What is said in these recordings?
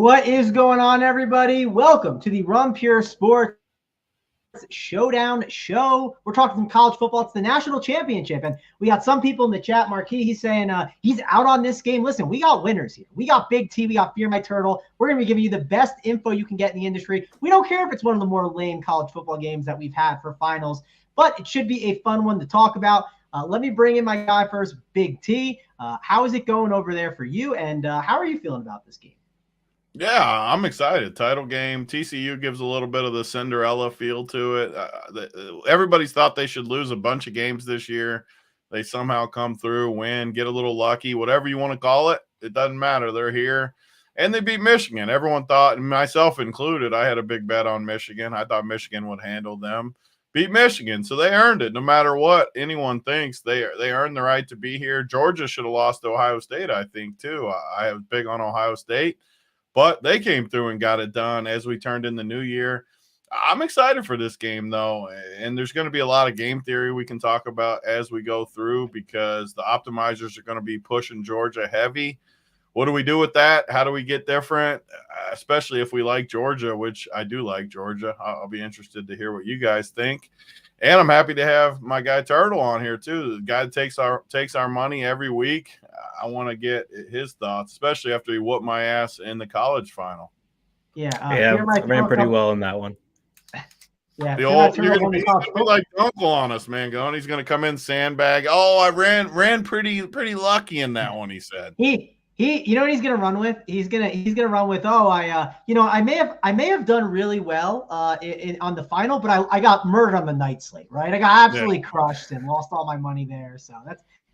What is going on, everybody? Welcome to the Run Pure Sports Showdown show. We're talking some college football. It's the National Championship, and we got some people in the chat. Marquis, he's saying he's out on this game. Listen, we got winners here. We got Big T. We got Fear My Turtle. We're going to be giving you the best info you can get in the industry. We don't care if it's one of the more lame college football games that we've had for finals, but it should be a fun one to talk about. Let me bring in my guy first, Big T. How is it going over there for you, and how are you feeling about this game? Yeah, I'm excited. Title game. TCU gives a little bit of the Cinderella feel to it. Everybody's thought they should lose a bunch of games this year. They somehow come through, win, get a little lucky, whatever you want to call it. It doesn't matter. They're here. And they beat Michigan. Everyone thought, and myself included, I had a big bet on Michigan. I thought Michigan would handle them. Beat Michigan, so they earned it. No matter what anyone thinks, they earned the right to be here. Georgia should have lost to Ohio State, I think, too. I was big on Ohio State. But they came through and got it done as we turned in the new year. I'm excited for this game, though, and there's going to be a lot of game theory we can talk about as we go through because the optimizers are going to be pushing Georgia heavy. What do we do with that? How do we get different, especially if we like Georgia, which I do like Georgia. I'll be interested to hear what you guys think. And I'm happy to have my guy Turtle on here, too. The guy that takes our money every week. I want to get his thoughts, especially after he whooped my ass in the college final. I ran pretty well in that one. Yeah, you're gonna be like Uncle on us, Mangone. He's gonna come in sandbag. Oh, I ran pretty lucky in that one. He said. You know what he's gonna run with? He's gonna run with. Oh, I may have done really well on the final, but I got murdered on the night slate, right? I got absolutely crushed and lost all my money there. So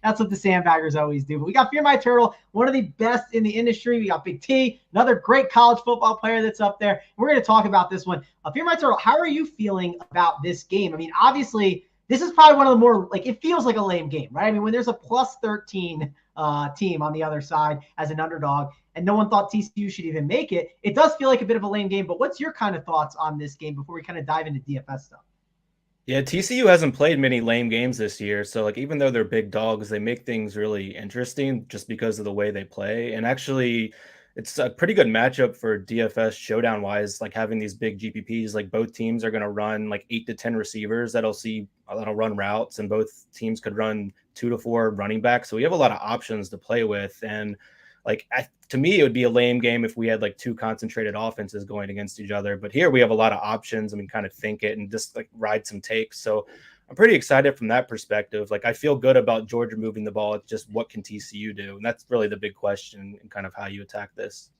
that's what the sandbaggers always do. But we got Fear My Turtle, one of the best in the industry. We got Big T, another great college football player that's up there. We're going to talk about this one. Fear My Turtle, how are you feeling about this game? I mean, obviously, this is probably one of the more, it feels like a lame game, right? I mean, when there's a plus 13 team on the other side as an underdog, and no one thought TCU should even make it, it does feel like a bit of a lame game. But what's your kind of thoughts on this game before we kind of dive into DFS stuff? Yeah, TCU hasn't played many lame games this year. So, even though they're big dogs, they make things really interesting just because of the way they play. And actually, it's a pretty good matchup for DFS showdown-wise, having these big GPPs. Both teams are going to run 8 to 10 receivers that'll run routes, and both teams could run 2 to 4 running backs. So we have a lot of options to play with. And to me, it would be a lame game if we had 2 concentrated offenses going against each other. But here we have a lot of options, and we kind of think it and just ride some takes. So I'm pretty excited from that perspective. I feel good about Georgia moving the ball. It's just what can TCU do? And that's really the big question and kind of how you attack this.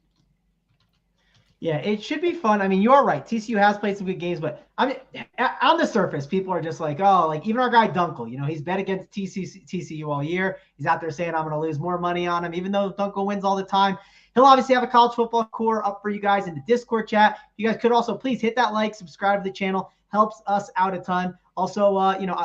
Yeah, it should be fun. I mean, you're right. TCU has played some good games, but I mean, on the surface, people are just even our guy Dunkel, he's bet against TCU all year. He's out there saying, I'm going to lose more money on him, even though Dunkel wins all the time. He'll obviously have a college football core up for you guys in the Discord chat. You guys could also please hit that subscribe to the channel. Helps us out a ton. Also,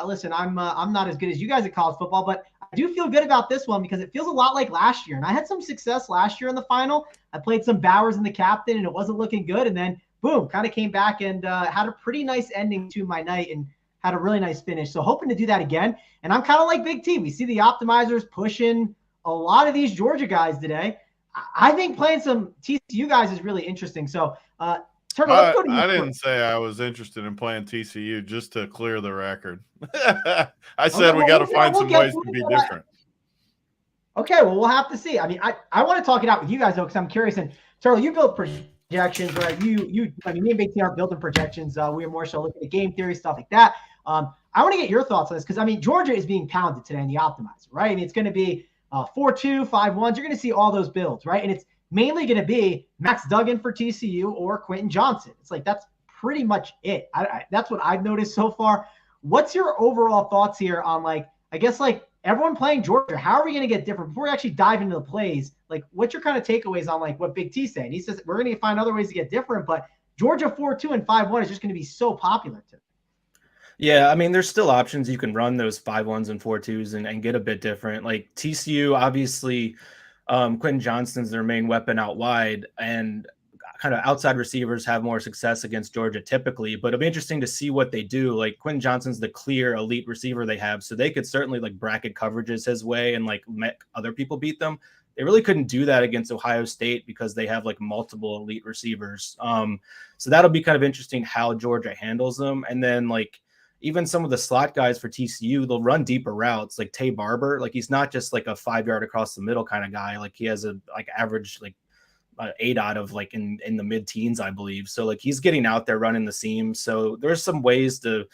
listen, I'm not as good as you guys at college football, but I do feel good about this one because it feels a lot like last year. And I had some success last year in the final. I played some Bowers in the captain, and it wasn't looking good. And then, boom, kind of came back and had a pretty nice ending to my night and had a really nice finish. So hoping to do that again. And I'm kind of like Big T. We see the optimizers pushing a lot of these Georgia guys today. I think playing some TCU guys is really interesting. So, Turtle, let's go to you. I didn't say I was interested in playing TCU, just to clear the record. I said we got to find some ways to be different. Okay, well, we'll have to see. I mean, I want to talk it out with you guys, though, because I'm curious. And, Turtle, you built projections, right? Me and Big T aren't building projections. We're more so looking at game theory, stuff like that. I want to get your thoughts on this because, Georgia is being pounded today in the optimizer, right? I mean, it's going to be 4-2, 5-1s. You're going to see all those builds, right? And it's mainly going to be Max Duggan for TCU or Quentin Johnson. It's that's pretty much it. That's what I've noticed so far. What's your overall thoughts here on everyone playing Georgia? How are we going to get different? Before we actually dive into the plays, what's your kind of takeaways on what Big T's saying? He says we're going to find other ways to get different, but Georgia 4-2 and 5-1 is just going to be so popular today. Yeah, there's still options. You can run those 5-1s and 4-2s and get a bit different. TCU, obviously, Quentin Johnston's their main weapon out wide, and kind of outside receivers have more success against Georgia typically, but it'll be interesting to see what they do. Quentin Johnston's the clear elite receiver they have, so they could certainly bracket coverages his way and make other people beat them. they really couldn't do that against Ohio State because they have like multiple elite receivers. So that'll be kind of interesting how Georgia handles them. And then like even some of the slot guys for TCU, they'll run deeper routes, like Tay Barber. Like he's not just like a 5-yard across the middle kind of guy. Like he has a like average like 8 out of like in the mid-teens, I believe. So like he's getting out there running the seam. So there's some ways to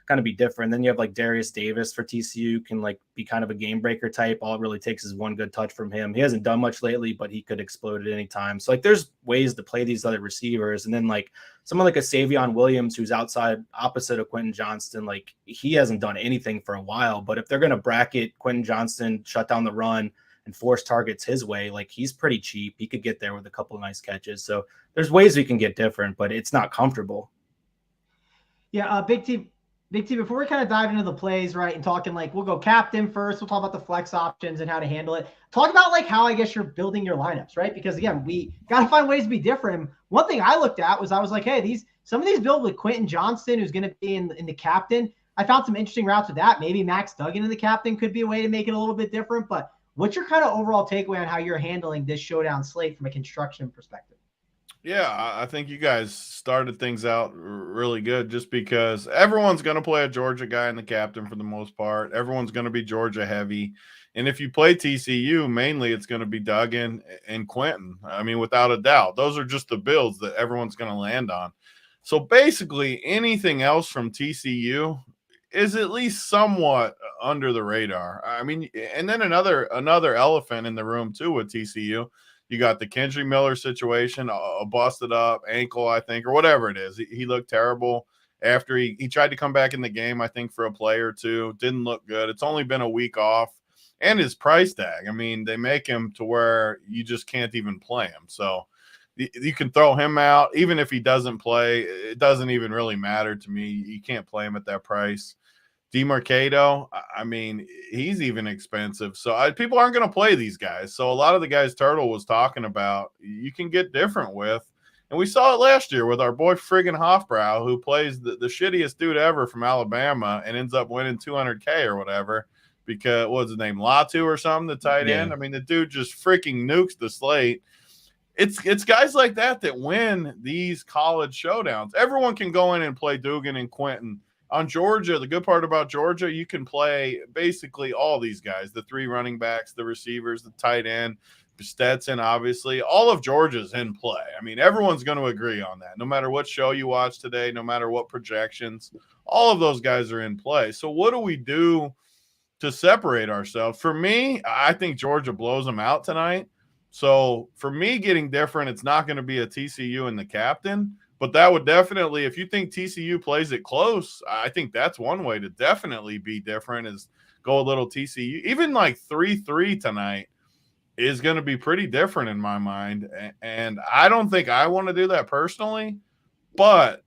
kind of be different. Then you have like Darius Davis for TCU, can like be kind of a game breaker type. All it really takes is one good touch from him. He hasn't done much lately, but he could explode at any time. So like there's ways to play these other receivers. And then like someone like a Savion Williams, who's outside opposite of Quentin Johnston, like he hasn't done anything for a while. But if they're going to bracket Quentin Johnston, shut down the run, and force targets his way, like he's pretty cheap. He could get there with a couple of nice catches. So there's ways we can get different, but it's not comfortable. Yeah, Big T, before we kind of dive into the plays, right, and talking like we'll go captain first, we'll talk about the flex options and how to handle it. Talk about like how I guess you're building your lineups, right? Because again, we got to find ways to be different. One thing I looked at was I was like, hey, some of these build with Quentin Johnston, who's going to be in the captain. I found some interesting routes with that. Maybe Max Duggan in the captain could be a way to make it a little bit different, but what's your kind of overall takeaway on how you're handling this showdown slate from a construction perspective? Yeah, I think you guys started things out really good just because everyone's going to play a Georgia guy in the captain for the most part. Everyone's going to be Georgia heavy. And if you play TCU, mainly it's going to be Duggan and Quentin. I mean, without a doubt, those are just the builds that everyone's going to land on. So basically anything else from TCU is at least somewhat under the radar. I mean, and then another elephant in the room too with TCU. You got the Kendry Miller situation, a busted up ankle, I think, or whatever it is. He looked terrible after he tried to come back in the game, I think, for a play or two. Didn't look good. It's only been a week off. And his price tag. I mean, they make him to where you just can't even play him. So you can throw him out. Even if he doesn't play, it doesn't even really matter to me. You can't play him at that price. DeMarcado, I mean, he's even expensive. So people aren't going to play these guys. So a lot of the guys Turtle was talking about, you can get different with. And we saw it last year with our boy friggin' Hofbrau, who plays the shittiest dude ever from Alabama and ends up winning $200K or whatever because, what's his name, Latu or something, the tight end? I mean, the dude just freaking nukes the slate. It's guys like that win these college showdowns. Everyone can go in and play Dugan and Quentin. On Georgia, the good part about Georgia, you can play basically all these guys, the 3 running backs, the receivers, the tight end, Stetson, obviously. All of Georgia's in play. I mean, everyone's going to agree on that. No matter what show you watch today, no matter what projections, all of those guys are in play. So what do we do to separate ourselves? For me, I think Georgia blows them out tonight. So for me getting different, it's not going to be a TCU in the captain. But that would definitely, if you think TCU plays it close, I think that's one way to definitely be different is go a little TCU. Even like 3-3 tonight is going to be pretty different in my mind. And I don't think I want to do that personally, but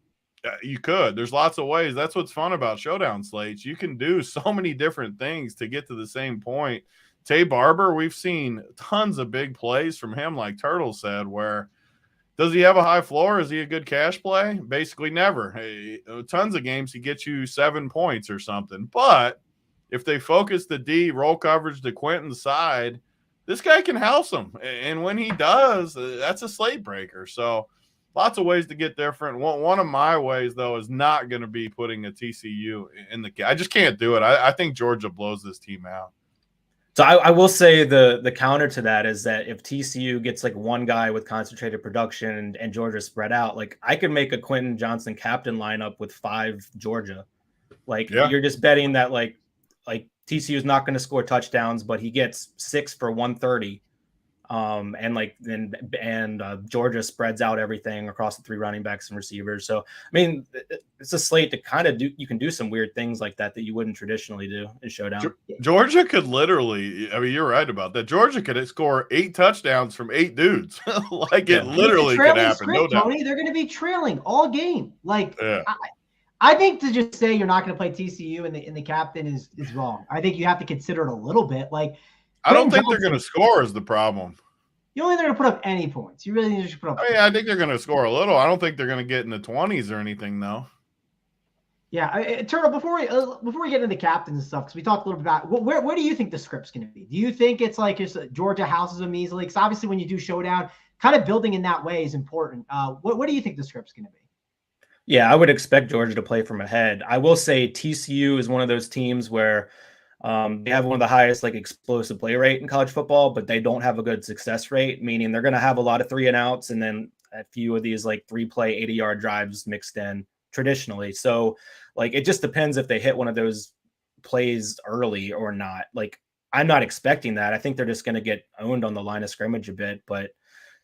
you could. There's lots of ways. That's what's fun about showdown slates. You can do so many different things to get to the same point. Tay Barber, we've seen tons of big plays from him, like Turtle said, where does he have a high floor? Is he a good cash play? Basically never. Hey, tons of games he gets you 7 points or something. But if they focus the D roll coverage to Quentin's side, this guy can house him. And when he does, that's a slate breaker. So lots of ways to get different. One of my ways, though, is not going to be putting a TCU in the – I just can't do it. I think Georgia blows this team out. So I will say the counter to that is that if TCU gets like one guy with concentrated production and Georgia spread out, like I could make a Quentin Johnston captain lineup with 5 Georgia. Like you're just betting that like TCU is not going to score touchdowns, but he gets 6 for 130. And Georgia spreads out everything across the 3 running backs and receivers. So, I mean, it's a slate to kind of do. You can do some weird things like that you wouldn't traditionally do in showdown. Georgia could literally, I mean, you're right about that. Georgia could score 8 touchdowns from 8 dudes. It literally could happen. No doubt. Tony, they're going to be trailing all game. I think to just say you're not going to play TCU in the captain is wrong. I think you have to consider it a little bit. I don't think they're going to score is the problem. You don't think they're going to put up any points. You really need to put up. I think they're going to score a little. I don't think they're going to get in the 20s or anything, though. Yeah, Turtle. Before we get into captains and stuff, because we talked a little bit about where do you think the script's going to be? Do you think it's like Georgia houses them easily? Because obviously, when you do showdown, kind of building in that way is important. What do you think the script's going to be? Yeah, I would expect Georgia to play from ahead. I will say TCU is one of those teams where they have one of the highest like explosive play rate in college football, but they don't have a good success rate, meaning they're going to have a lot of 3 and outs and then a few of these like 3-play 80-yard drives mixed in traditionally. So like it just depends if they hit one of those plays early or not. Like I'm not expecting that. I think they're just going to get owned on the line of scrimmage a bit, but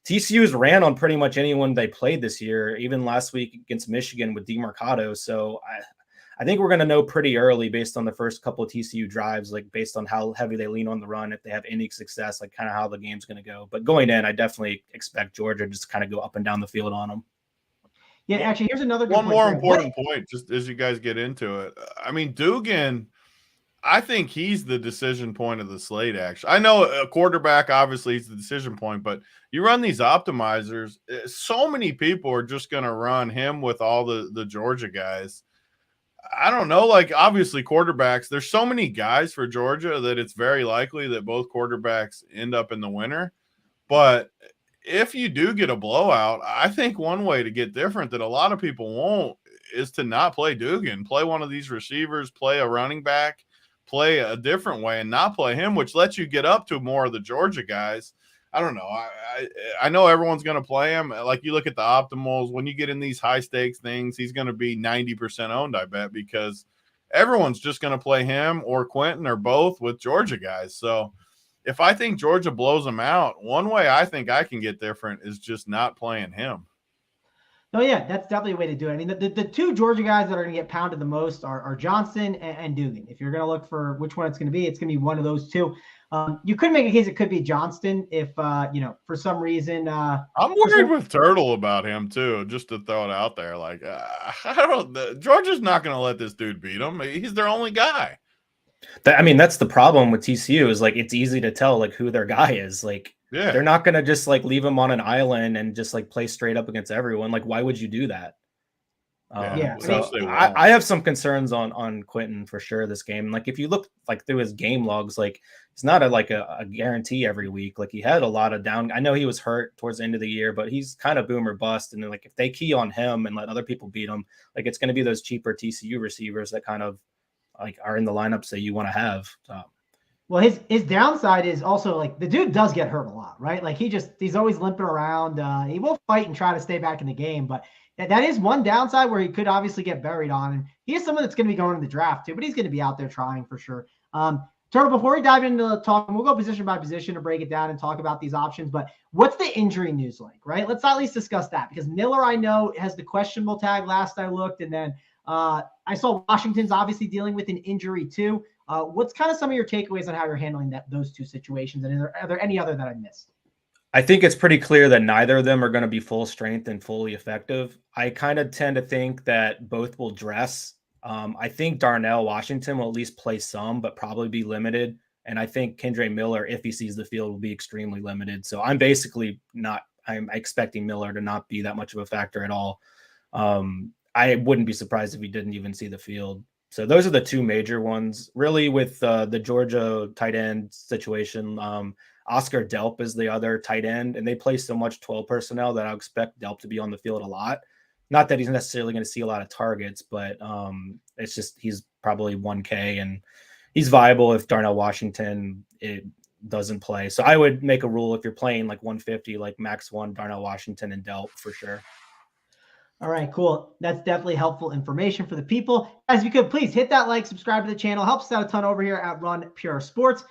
TCU's ran on pretty much anyone they played this year, even last week against Michigan with DeMarcado. So I think we're going to know pretty early based on the first couple of TCU drives, like based on how heavy they lean on the run, if they have any success, like kind of how the game's going to go. But going in, I definitely expect Georgia to just kind of go up and down the field on them. Yeah, actually, here's another good one point. more important point, just as you guys get into it. I mean, Dugan, I think he's the decision point of the slate, actually. I know a quarterback, obviously, is the decision point, but you run these optimizers, so many people are just going to run him with all the Georgia guys. I don't know, like, obviously, quarterbacks, there's so many guys for Georgia that it's very likely that both quarterbacks end up in the winner. But if you do get a blowout, I think one way to get different that a lot of people won't is to not play Dugan. Play one of these receivers, play a running back, play a different way and not play him, which lets you get up to more of the Georgia guys. I don't know. I know everyone's going to play him. Like you look at the optimals, when you get in these high stakes things, he's going to be 90% owned, I bet, because everyone's just going to play him or Quentin or both with Georgia guys. So if I think Georgia blows them out, one way I think I can get different is just not playing him. No, yeah, that's definitely a way to do it. I mean, the 2 Georgia guys that are going to get pounded the most are Johnson and Dugan. If you're going to look for which one it's going to be one of those 2. You could make a case it could be Johnston if, for some reason. I'm worried with Turtle about him, too, just to throw it out there. Like, I don't know. Georgia's not going to let this dude beat him. He's their only guy. I mean, that's the problem with TCU is, like, it's easy to tell, like, who their guy is. Like, yeah, they're not going to just, like, leave him on an island and just, like, play straight up against everyone. Like, why would you do that? So I have some concerns on Quentin for sure this game. Like if you look like through his game logs, like it's not a guarantee every week. Like he had a lot of down. I know he was hurt towards the end of the year, but he's kind of boom or bust. And then like if they key on him and let other people beat him, like it's going to be those cheaper TCU receivers that kind of like are in the lineups that you want to have. Well, his downside is also like the dude does get hurt a lot, right? Like he's always limping around. He will fight and try to stay back in the game, but that is one downside where he could obviously get buried on. And he is someone that's going to be going to the draft too, but he's going to be out there trying for sure. Turtle, before we dive into the talk, we'll go position by position to break it down and talk about these options. But what's the injury news like, right? Let's at least discuss that because Miller, I know, has the questionable tag last I looked. And then I saw Washington's obviously dealing with an injury too. What's kind of some of your takeaways on how you're handling those 2 situations? And are there any other that I missed? I think it's pretty clear that neither of them are going to be full strength and fully effective. I kind of tend to think that both will dress. I think Darnell Washington will at least play some, but probably be limited. And I think Kendre Miller, if he sees the field, will be extremely limited. So I'm expecting Miller to not be that much of a factor at all. I wouldn't be surprised if he didn't even see the field. So those are the 2 major ones. Really with the Georgia tight end situation, Oscar Delp is the other tight end, and they play so much 12 personnel that I expect Delp to be on the field a lot. Not that he's necessarily going to see a lot of targets, but it's just he's probably 1K, and he's viable if Darnell Washington doesn't play. So I would make a rule if you're playing like 150, like max 1 Darnell Washington and Delp for sure. All right, cool. That's definitely helpful information for the people. As you could, please hit that like, subscribe to the channel. Helps us out a ton over here at Run Pure Sports.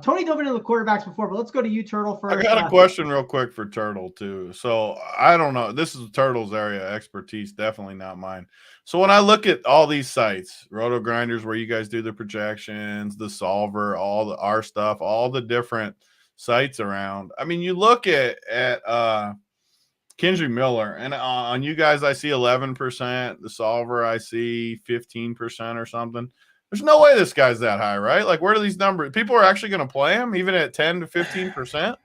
Tony dove into the quarterbacks before, but let's go to you, Turtle, first. I got a question real quick for Turtle, too. So I don't know. This is Turtle's area of expertise, definitely not mine. So when I look at all these sites, Roto Grinders, where you guys do the projections, the solver, all the our stuff, all the different sites around. I mean, you look at Kendre Miller, and on you guys, I see 11%. The solver, I see 15% or something. There's no way this guy's that high, right? Like, where do these numbers? People are actually going to play him even at 10 to 15%.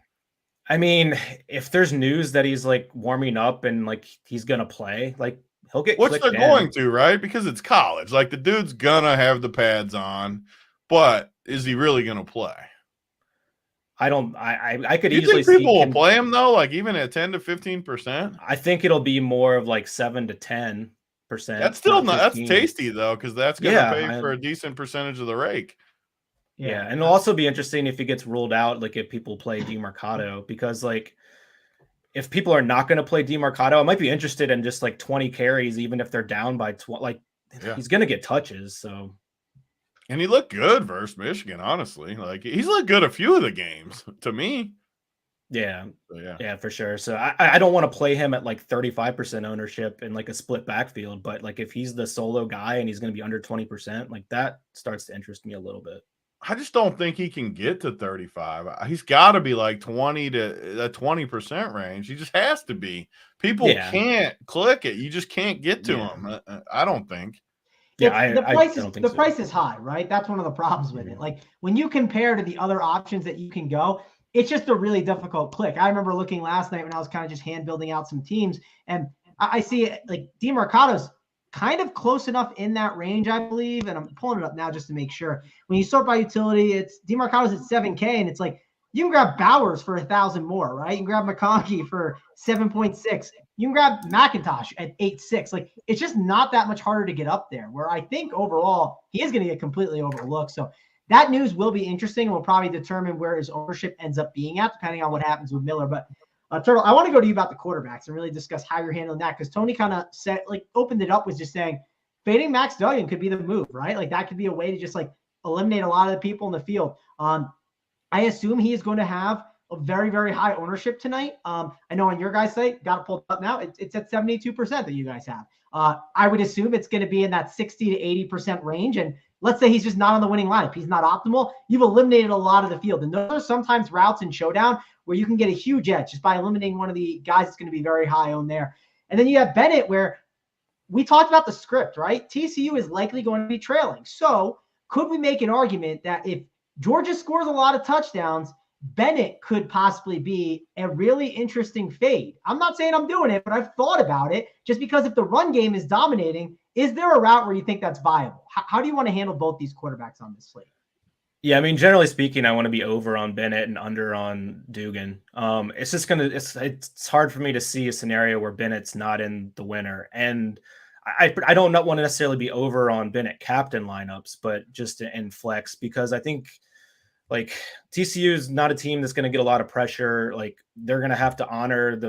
I mean, if there's news that he's like warming up and like he's going to play, like He'll get which clicked they're in. going to, right? Because it's college. Like, the dude's gonna have the pads on, but is he really gonna play? I could You easily think see people will play him though, like even at 10 to 15%? I think it'll be more of like 7 to 10%. That's still not 15. that's tasty though, because that's gonna pay Yeah, for a decent percentage of the rake. Yeah, and it'll also be interesting if he gets ruled out, like if people play DeMarcado, because like if people are not going to play DeMarcado, I might be interested in just like 20 carries, even if they're down by 20. Like he's going to get touches. So, and he looked good versus Michigan, honestly. Like he's looked good a few of the games to me. Yeah, so, yeah, for sure. So I don't want to play him at like 35% ownership in like a split backfield, but like if he's the solo guy and he's going to be under 20%, like that starts to interest me a little bit. I just don't think he can get to 35. He's got to be like 20 to that 20% range. He just has to be. People can't click it. You just can't get to him. I don't think. Yeah, the price is high, right? That's one of the problems with it. Like when you compare to the other options that you can go, it's just a really difficult click. I remember looking last night when I was kind of just hand building out some teams, and I see it like DeMarcado's kind of close enough in that range, I believe. And I'm pulling it up now just to make sure. When you sort by utility, it's DeMarcado's at 7K, and it's like you can grab Bowers for 1,000 more, right? You can grab McConkey for 7.6. You can grab McIntosh at 8.6. Like it's just not that much harder to get up there. Where I think overall he is going to get completely overlooked. So that news will be interesting. We'll probably determine where his ownership ends up being at, depending on what happens with Miller. But Turtle, I want to go to you about the quarterbacks and really discuss how you're handling that, because Tony kind of opened it up with just saying fading Max Duggan could be the move, right? Like that could be a way to just like eliminate a lot of the people in the field. I assume he is going to have a very, very high ownership tonight. I know on your guys' site, got it pulled up now, it's at 72% that you guys have. I would assume it's going to be in that 60 to 80% range. And let's say he's just not on the winning lineup. He's not optimal. You've eliminated a lot of the field. And those are sometimes routes in Showdown where you can get a huge edge just by eliminating one of the guys that's going to be very high on there. And then you have Bennett, where we talked about the script, right? TCU is likely going to be trailing. So could we make an argument that if Georgia scores a lot of touchdowns, Bennett could possibly be a really interesting fade? I'm not saying I'm doing it, but I've thought about it, just because if the run game is dominating, is there a route where you think that's viable? How do you want to handle both these quarterbacks on this slate? Yeah, I mean, generally speaking, I want to be over on Bennett and under on Dugan. It's just it's hard for me to see a scenario where Bennett's not in the winner. And I don't want to necessarily be over on Bennett captain lineups, but just in flex, because I think like TCU is not a team that's going to get a lot of pressure. Like they're going to have to honor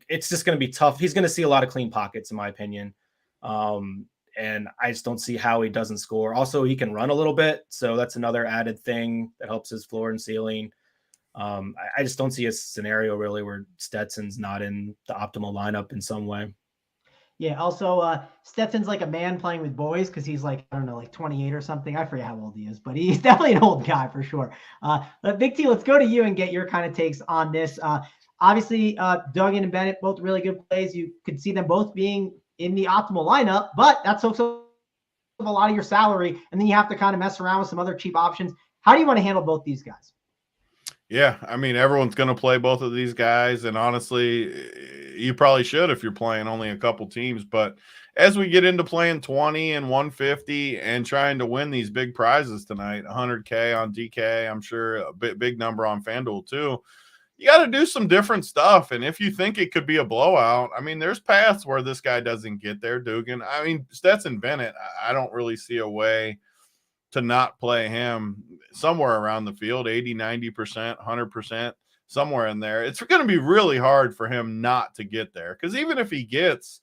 it's just going to be tough. He's going to see a lot of clean pockets, in my opinion. And I just don't see how he doesn't score. Also, he can run a little bit, so that's another added thing that helps his floor and ceiling. I just don't see a scenario really where Stetson's not in the optimal lineup in some way. Yeah, also Stetson's like a man playing with boys, because he's like, I don't know, like 28 or something. I forget how old he is, but he's definitely an old guy for sure. Big T, let's go to you and get your kind of takes on this. Obviously, Duggan and Bennett, both really good plays. You could see them both being in the optimal lineup, but that soaks up a lot of your salary, and then you have to kind of mess around with some other cheap options. How do you want to handle both these guys? Yeah, I mean, everyone's going to play both of these guys, and honestly, you probably should if you're playing only a couple teams. But as we get into playing 20 and 150 and trying to win these big prizes tonight, 100K on DK, I'm sure a big number on FanDuel too, you got to do some different stuff. And if you think it could be a blowout, I mean, there's paths where this guy doesn't get there, Dugan. I mean, Stetson Bennett, I don't really see a way to not play him somewhere around the field, 80, 90%, 100%, somewhere in there. It's going to be really hard for him not to get there, because even if he gets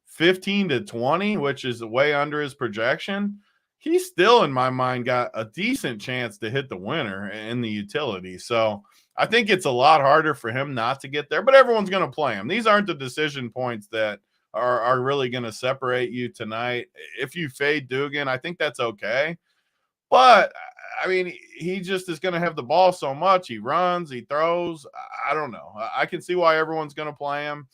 15 to 20, which is way under his projection, he's still, in my mind, got a decent chance to hit the winner in the utility. So I think it's a lot harder for him not to get there, but everyone's going to play him. These aren't the decision points that are really going to separate you tonight. If you fade Dugan, I think that's okay. But, I mean, he just is going to have the ball so much. He runs, he throws. I don't know. I can see why everyone's going to play him.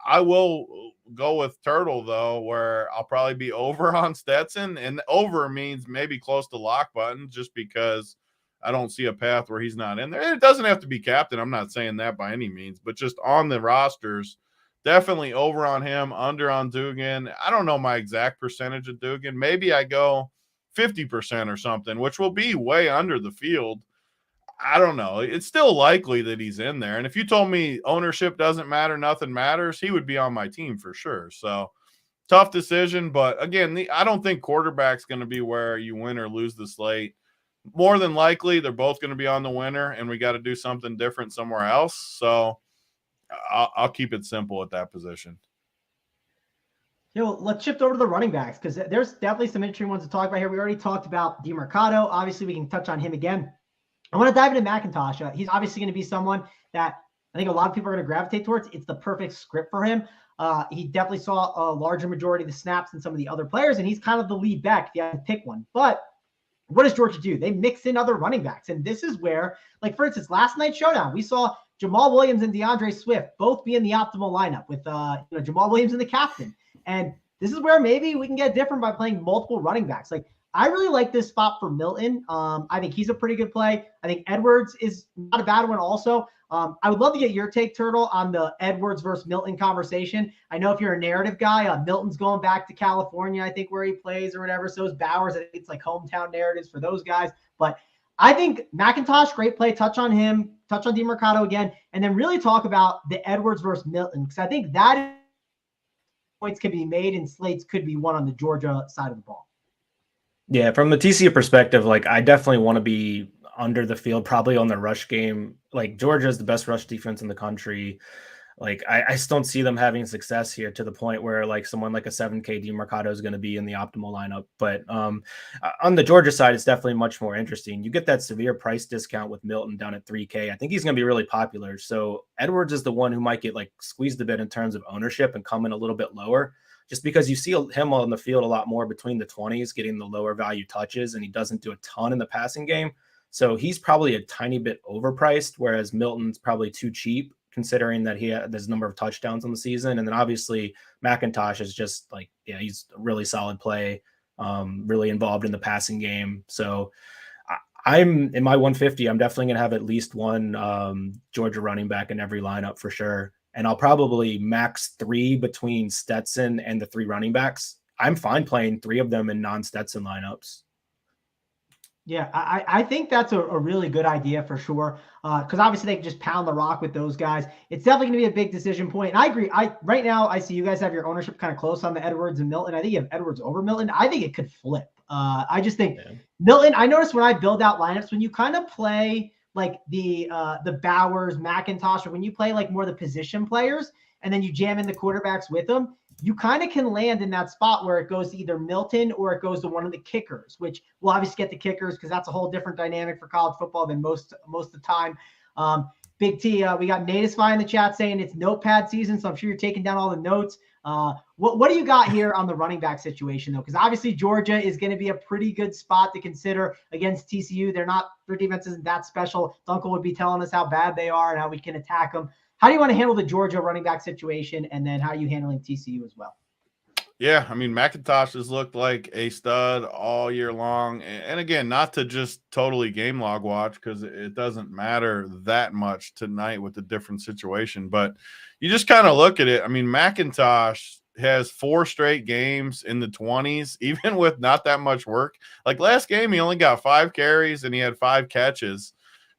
I will go with Turtle, though, where I'll probably be over on Stetson. And over means maybe close to lock button, just because I don't see a path where he's not in there. It doesn't have to be captain. I'm not saying that by any means, but just on the rosters, definitely over on him, under on Dugan. I don't know my exact percentage of Dugan. Maybe I go 50% or something, which will be way under the field. I don't know. It's still likely that he's in there. And if you told me ownership doesn't matter, nothing matters, he would be on my team for sure. So tough decision. But again, I don't think quarterback's going to be where you win or lose the slate. More than likely, they're both going to be on the winner, and we got to do something different somewhere else. So I'll keep it simple at that position. Let's shift over to the running backs because there's definitely some interesting ones to talk about here. We already talked about DeMarcado. Obviously, we can touch on him again. I want to dive into McIntosh. He's obviously going to be someone that I think a lot of people are going to gravitate towards. It's the perfect script for him. He definitely saw a larger majority of the snaps than some of the other players, and he's kind of the lead back if you have to pick one. But what does Georgia do? They mix in other running backs, and this is where, like, for instance, last night's showdown, we saw Jamal Williams and DeAndre Swift both be in the optimal lineup with Jamal Williams and the captain. And this is where maybe we can get different by playing multiple running backs. Like, I really like this spot for Milton. I think he's a pretty good play. I think Edwards is not a bad one also. I would love to get your take, Turtle, on the Edwards versus Milton conversation. I know if you're a narrative guy, Milton's going back to California, I think, where he plays or whatever. So is Bowers. I think it's like hometown narratives for those guys. But I think McIntosh, great play. Touch on him, touch on DeMarcado again, and then really talk about the Edwards versus Milton, because I think that points can be made and slates could be won on the Georgia side of the ball. Yeah, from the TCU perspective, like, I definitely want to be under the field, probably on the rush game. Like, Georgia is the best rush defense in the country. Like, I just don't see them having success here to the point where, like, someone like a 7K DeMarcado is going to be in the optimal lineup. But on the Georgia side, it's definitely much more interesting. You get that severe price discount with Milton down at 3K. I think he's going to be really popular. So Edwards is the one who might get, like, squeezed a bit in terms of ownership and come in a little bit lower, just because you see him on the field a lot more between the 20s, getting the lower value touches, and he doesn't do a ton in the passing game. So he's probably a tiny bit overpriced, whereas Milton's probably too cheap, considering that he has a number of touchdowns on the season. And then obviously McIntosh is just like, yeah, he's a really solid play, really involved in the passing game. So I'm in my 150. I'm definitely going to have at least one Georgia running back in every lineup for sure. And I'll probably max 3 between Stetson and the 3 running backs. I'm fine playing 3 of them in non-Stetson lineups. Yeah, I think that's a really good idea for sure. Because obviously they can just pound the rock with those guys. It's definitely going to be a big decision point. And I agree. Right now I see you guys have your ownership kind of close on the Edwards and Milton. I think you have Edwards over Milton. I think it could flip. I just think Milton, I noticed when I build out lineups, when you kind of play like the Bowers, McIntosh, or when you play like more the position players and then you jam in the quarterbacks with them, you kind of can land in that spot where it goes to either Milton or it goes to one of the kickers, which we'll obviously get the kickers because that's a whole different dynamic for college football than most of the time. Big T, we got Natisfy in the chat saying it's notepad season, so I'm sure you're taking down all the notes. What do you got here on the running back situation, though? Because obviously Georgia is going to be a pretty good spot to consider against TCU. Their defense isn't that special. Dunkel would be telling us how bad they are and how we can attack them. How do you want to handle the Georgia running back situation, and then how are you handling TCU as well? Yeah, I mean, McIntosh has looked like a stud all year long. And again, not to just totally game log watch because it doesn't matter that much tonight with the different situation. But you just kind of look at it. I mean, McIntosh has 4 straight games in the 20s, even with not that much work. Like last game, he only got 5 carries and he had 5 catches.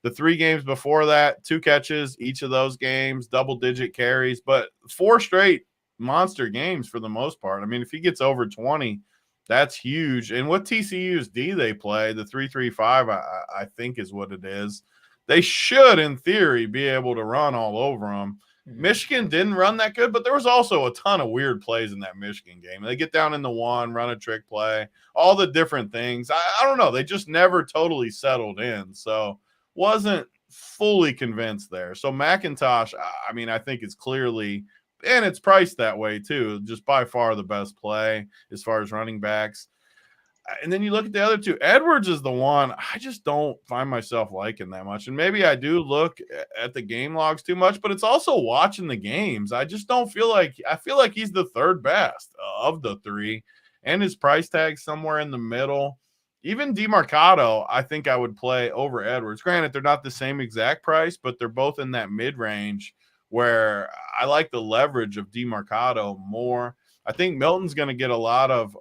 The 3 games before that, 2 catches, each of those games, double-digit carries, but 4 straight monster games for the most part. I mean, if he gets over 20, that's huge. And what TCU's D they play, the 3-3-5, I think is what it is. They should, in theory, be able to run all over them. Michigan didn't run that good, but there was also a ton of weird plays in that Michigan game. They get down in the 1, run a trick play, all the different things. I don't know. They just never totally settled in. So wasn't fully convinced there. So McIntosh, I mean, I think it's clearly, and it's priced that way too, just by far the best play as far as running backs. And then you look at the other 2. Edwards is the one I just don't find myself liking that much. And maybe I do look at the game logs too much, but it's also watching the games. I just don't feel like – I feel like he's the 3rd best of the 3, and his price tag somewhere in the middle. Even DeMarcado, I think I would play over Edwards. Granted, they're not the same exact price, but they're both in that mid-range where I like the leverage of DeMarcado more. I think Milton's going to get a lot of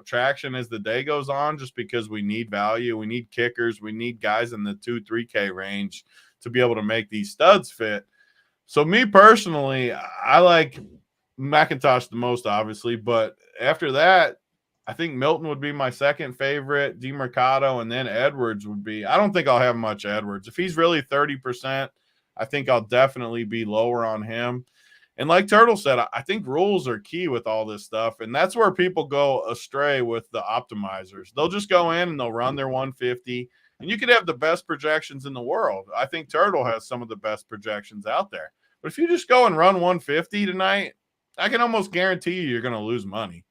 traction as the day goes on, just because we need value. We need kickers. We need guys in the 2-3K range to be able to make these studs fit. So me personally, I like McIntosh the most, obviously, but after that, I think Milton would be my second favorite, DeMarcado, and then Edwards would be. I don't think I'll have much Edwards. If he's really 30%, I think I'll definitely be lower on him. And like Turtle said, I think rules are key with all this stuff, and that's where people go astray with the optimizers. They'll just go in and they'll run their 150, and you could have the best projections in the world. I think Turtle has some of the best projections out there. But if you just go and run 150 tonight, I can almost guarantee you're going to lose money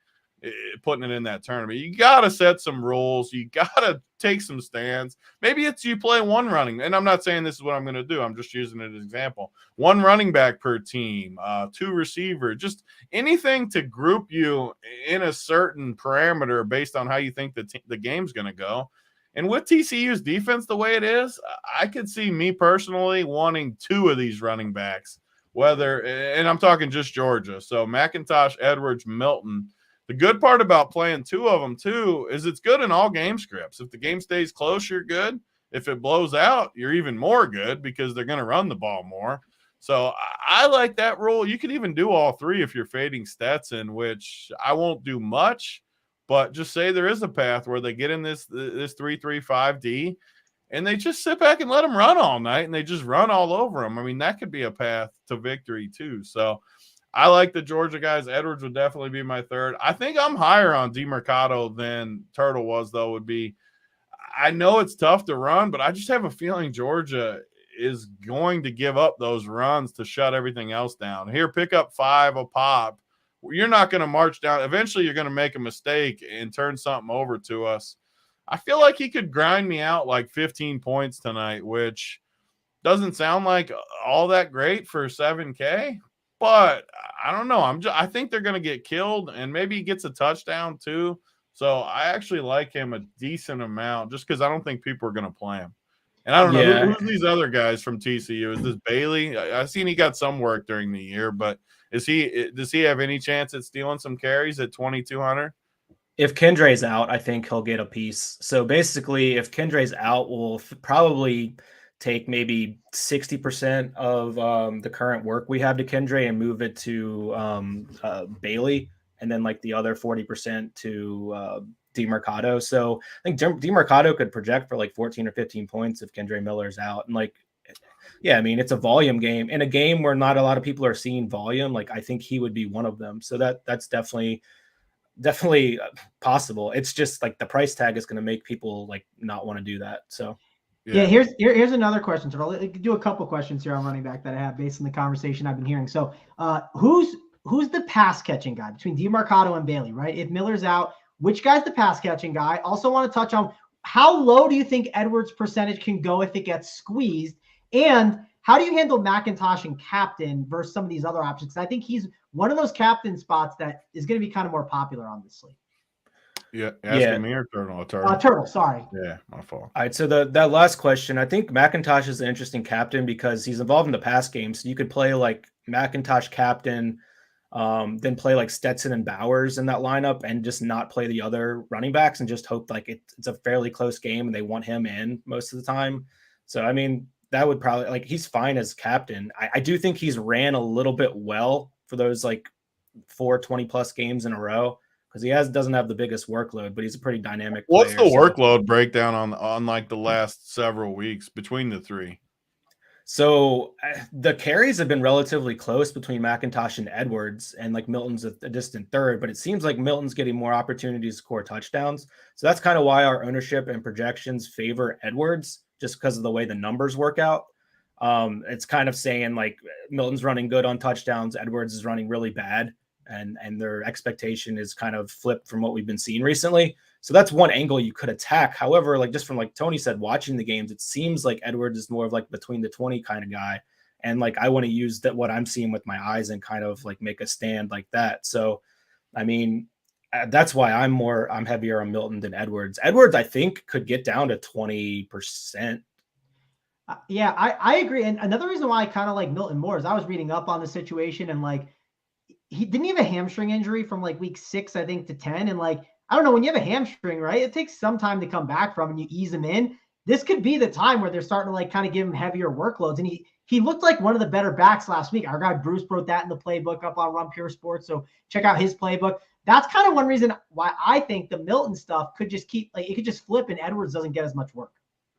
putting it in that tournament. You got to set some rules. You got to take some stands. Maybe it's you play one running, and I'm not saying this is what I'm going to do. I'm just using it as an example. One running back per team, two receiver, just anything to group you in a certain parameter based on how you think the game's going to go. And with TCU's defense the way it is, I could see me personally wanting two of these running backs, and I'm talking just Georgia. So McIntosh, Edwards, Milton. The good part about playing two of them, too, is it's good in all game scripts. If the game stays close, you're good. If it blows out, you're even more good because they're going to run the ball more. So I like that rule. You can even do all three if you're fading Stetson, which I won't do much, but just say there is a path where they get in this 3-3-5D, and they just sit back and let them run all night, and they just run all over them. I mean, that could be a path to victory, too. So I like the Georgia guys. Edwards would definitely be my third. I think I'm higher on DeMarcado than Turtle was, though, would be. I know it's tough to run, but I just have a feeling Georgia is going to give up those runs to shut everything else down. Here, pick up 5 a pop. You're not going to march down. Eventually, you're going to make a mistake and turn something over to us. I feel like he could grind me out like 15 points tonight, which doesn't sound like all that great for 7K. But I don't know. I think they're going to get killed, and maybe he gets a touchdown too. So I actually like him a decent amount just because I don't think people are going to play him. And I don't know who's these other guys from TCU. Is this Bailey? I've seen he got some work during the year, but does he have any chance at stealing some carries at 2,200? If Kendre's out, I think he'll get a piece. So basically, if Kendre's out, we'll probably take maybe 60% of the current work we have to Kendre and move it to Bailey, and then like the other 40% to DeMarcado. So I think DeMarcado could project for like 14 or 15 points if Kendre Miller's out. And like, yeah, I mean, it's a volume game. In a game where not a lot of people are seeing volume, like I think he would be one of them. So that's definitely possible. It's just like the price tag is going to make people like not want to do that. So yeah, here's another question. So I'll do a couple questions here on running back that I have based on the conversation I've been hearing. So who's the pass catching guy between DeMarcado and Bailey, right? If Miller's out, which guy's the pass catching guy? Also want to touch on how low do you think Edwards' percentage can go if it gets squeezed? And how do you handle McIntosh and captain versus some of these other options? Because I think he's one of those captain spots that is going to be kind of more popular on this slate. Yeah, asking me or Turtle? Turtle, sorry. Yeah, my fault. All right, so that last question, I think McIntosh is an interesting captain because he's involved in the pass game. So you could play like McIntosh captain, then play like Stetson and Bowers in that lineup and just not play the other running backs and just hope like it's a fairly close game and they want him in most of the time. So, I mean, that would probably like he's fine as captain. I do think he's ran a little bit well for those like 4 20+ games in a row. Because he doesn't have the biggest workload, but he's a pretty dynamic player. What's the workload breakdown on like the last several weeks between the three? So the carries have been relatively close between McIntosh and Edwards, and like Milton's a distant third, but it seems like Milton's getting more opportunities to score touchdowns. So that's kind of why our ownership and projections favor Edwards, just because of the way the numbers work out. It's kind of saying like Milton's running good on touchdowns, Edwards is running really bad. And their expectation is kind of flipped from what we've been seeing recently. So that's one angle you could attack. However, like just from like Tony said, watching the games, it seems like Edwards is more of like between the 20 kind of guy. And like, I want to use that what I'm seeing with my eyes and kind of like make a stand like that. So, I mean, that's why I'm heavier on Milton than Edwards. Edwards, I think, could get down to 20%. Yeah, I agree. And another reason why I kind of like Milton more is I was reading up on the situation, and like he didn't have a hamstring injury from like week 6, I think, to 10. And like, I don't know, when you have a hamstring, right, it takes some time to come back from, and you ease him in. This could be the time where they're starting to like kind of give him heavier workloads. And he looked like one of the better backs last week. Our guy Bruce wrote that in the playbook up on Run Pure Sports. So check out his playbook. That's kind of one reason why I think the Milton stuff could just keep, like, it could just flip and Edwards doesn't get as much work.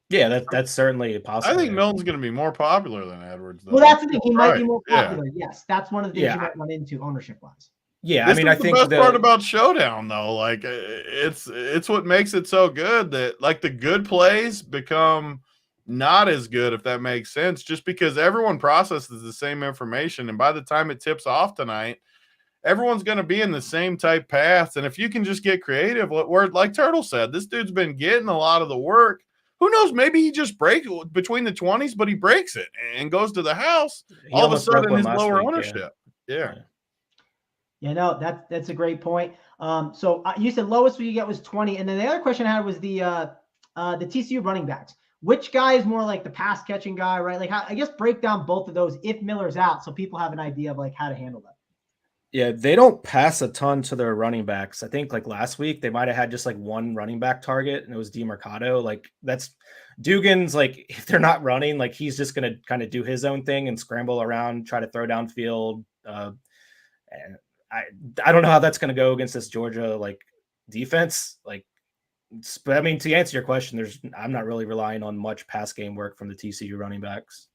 Yeah, that's certainly a I possibility. think Milton's going to be more popular than Edwards, though. Well, that's the thing. He might be more popular. Yeah. Yes, that's one of the things you might run into ownership wise. Yeah, I mean, I think the best part about Showdown, though, like it's what makes it so good, that like the good plays become not as good, if that makes sense, just because everyone processes the same information, and by the time it tips off tonight, everyone's going to be in the same type paths. And if you can just get creative, where like Turtle said, this dude's been getting a lot of the work. Who knows? Maybe he just breaks between the 20s, but he breaks it and goes to the house. All of a sudden, his lower ownership. Yeah. Yeah, no, that's a great point. So you said lowest you get was 20, and then the other question I had was the TCU running backs. Which guy is more like the pass catching guy, right? Like, I guess break down both of those if Miller's out, so people have an idea of like how to handle that. Yeah, they don't pass a ton to their running backs. I think like last week they might have had just like one running back target, and it was DeMercado. Like that's Dugan's. Like if they're not running, like he's just gonna kind of do his own thing and scramble around, try to throw downfield. And I don't know how that's gonna go against this Georgia like defense. Like, but I mean, to answer your question, I'm not really relying on much pass game work from the TCU running backs.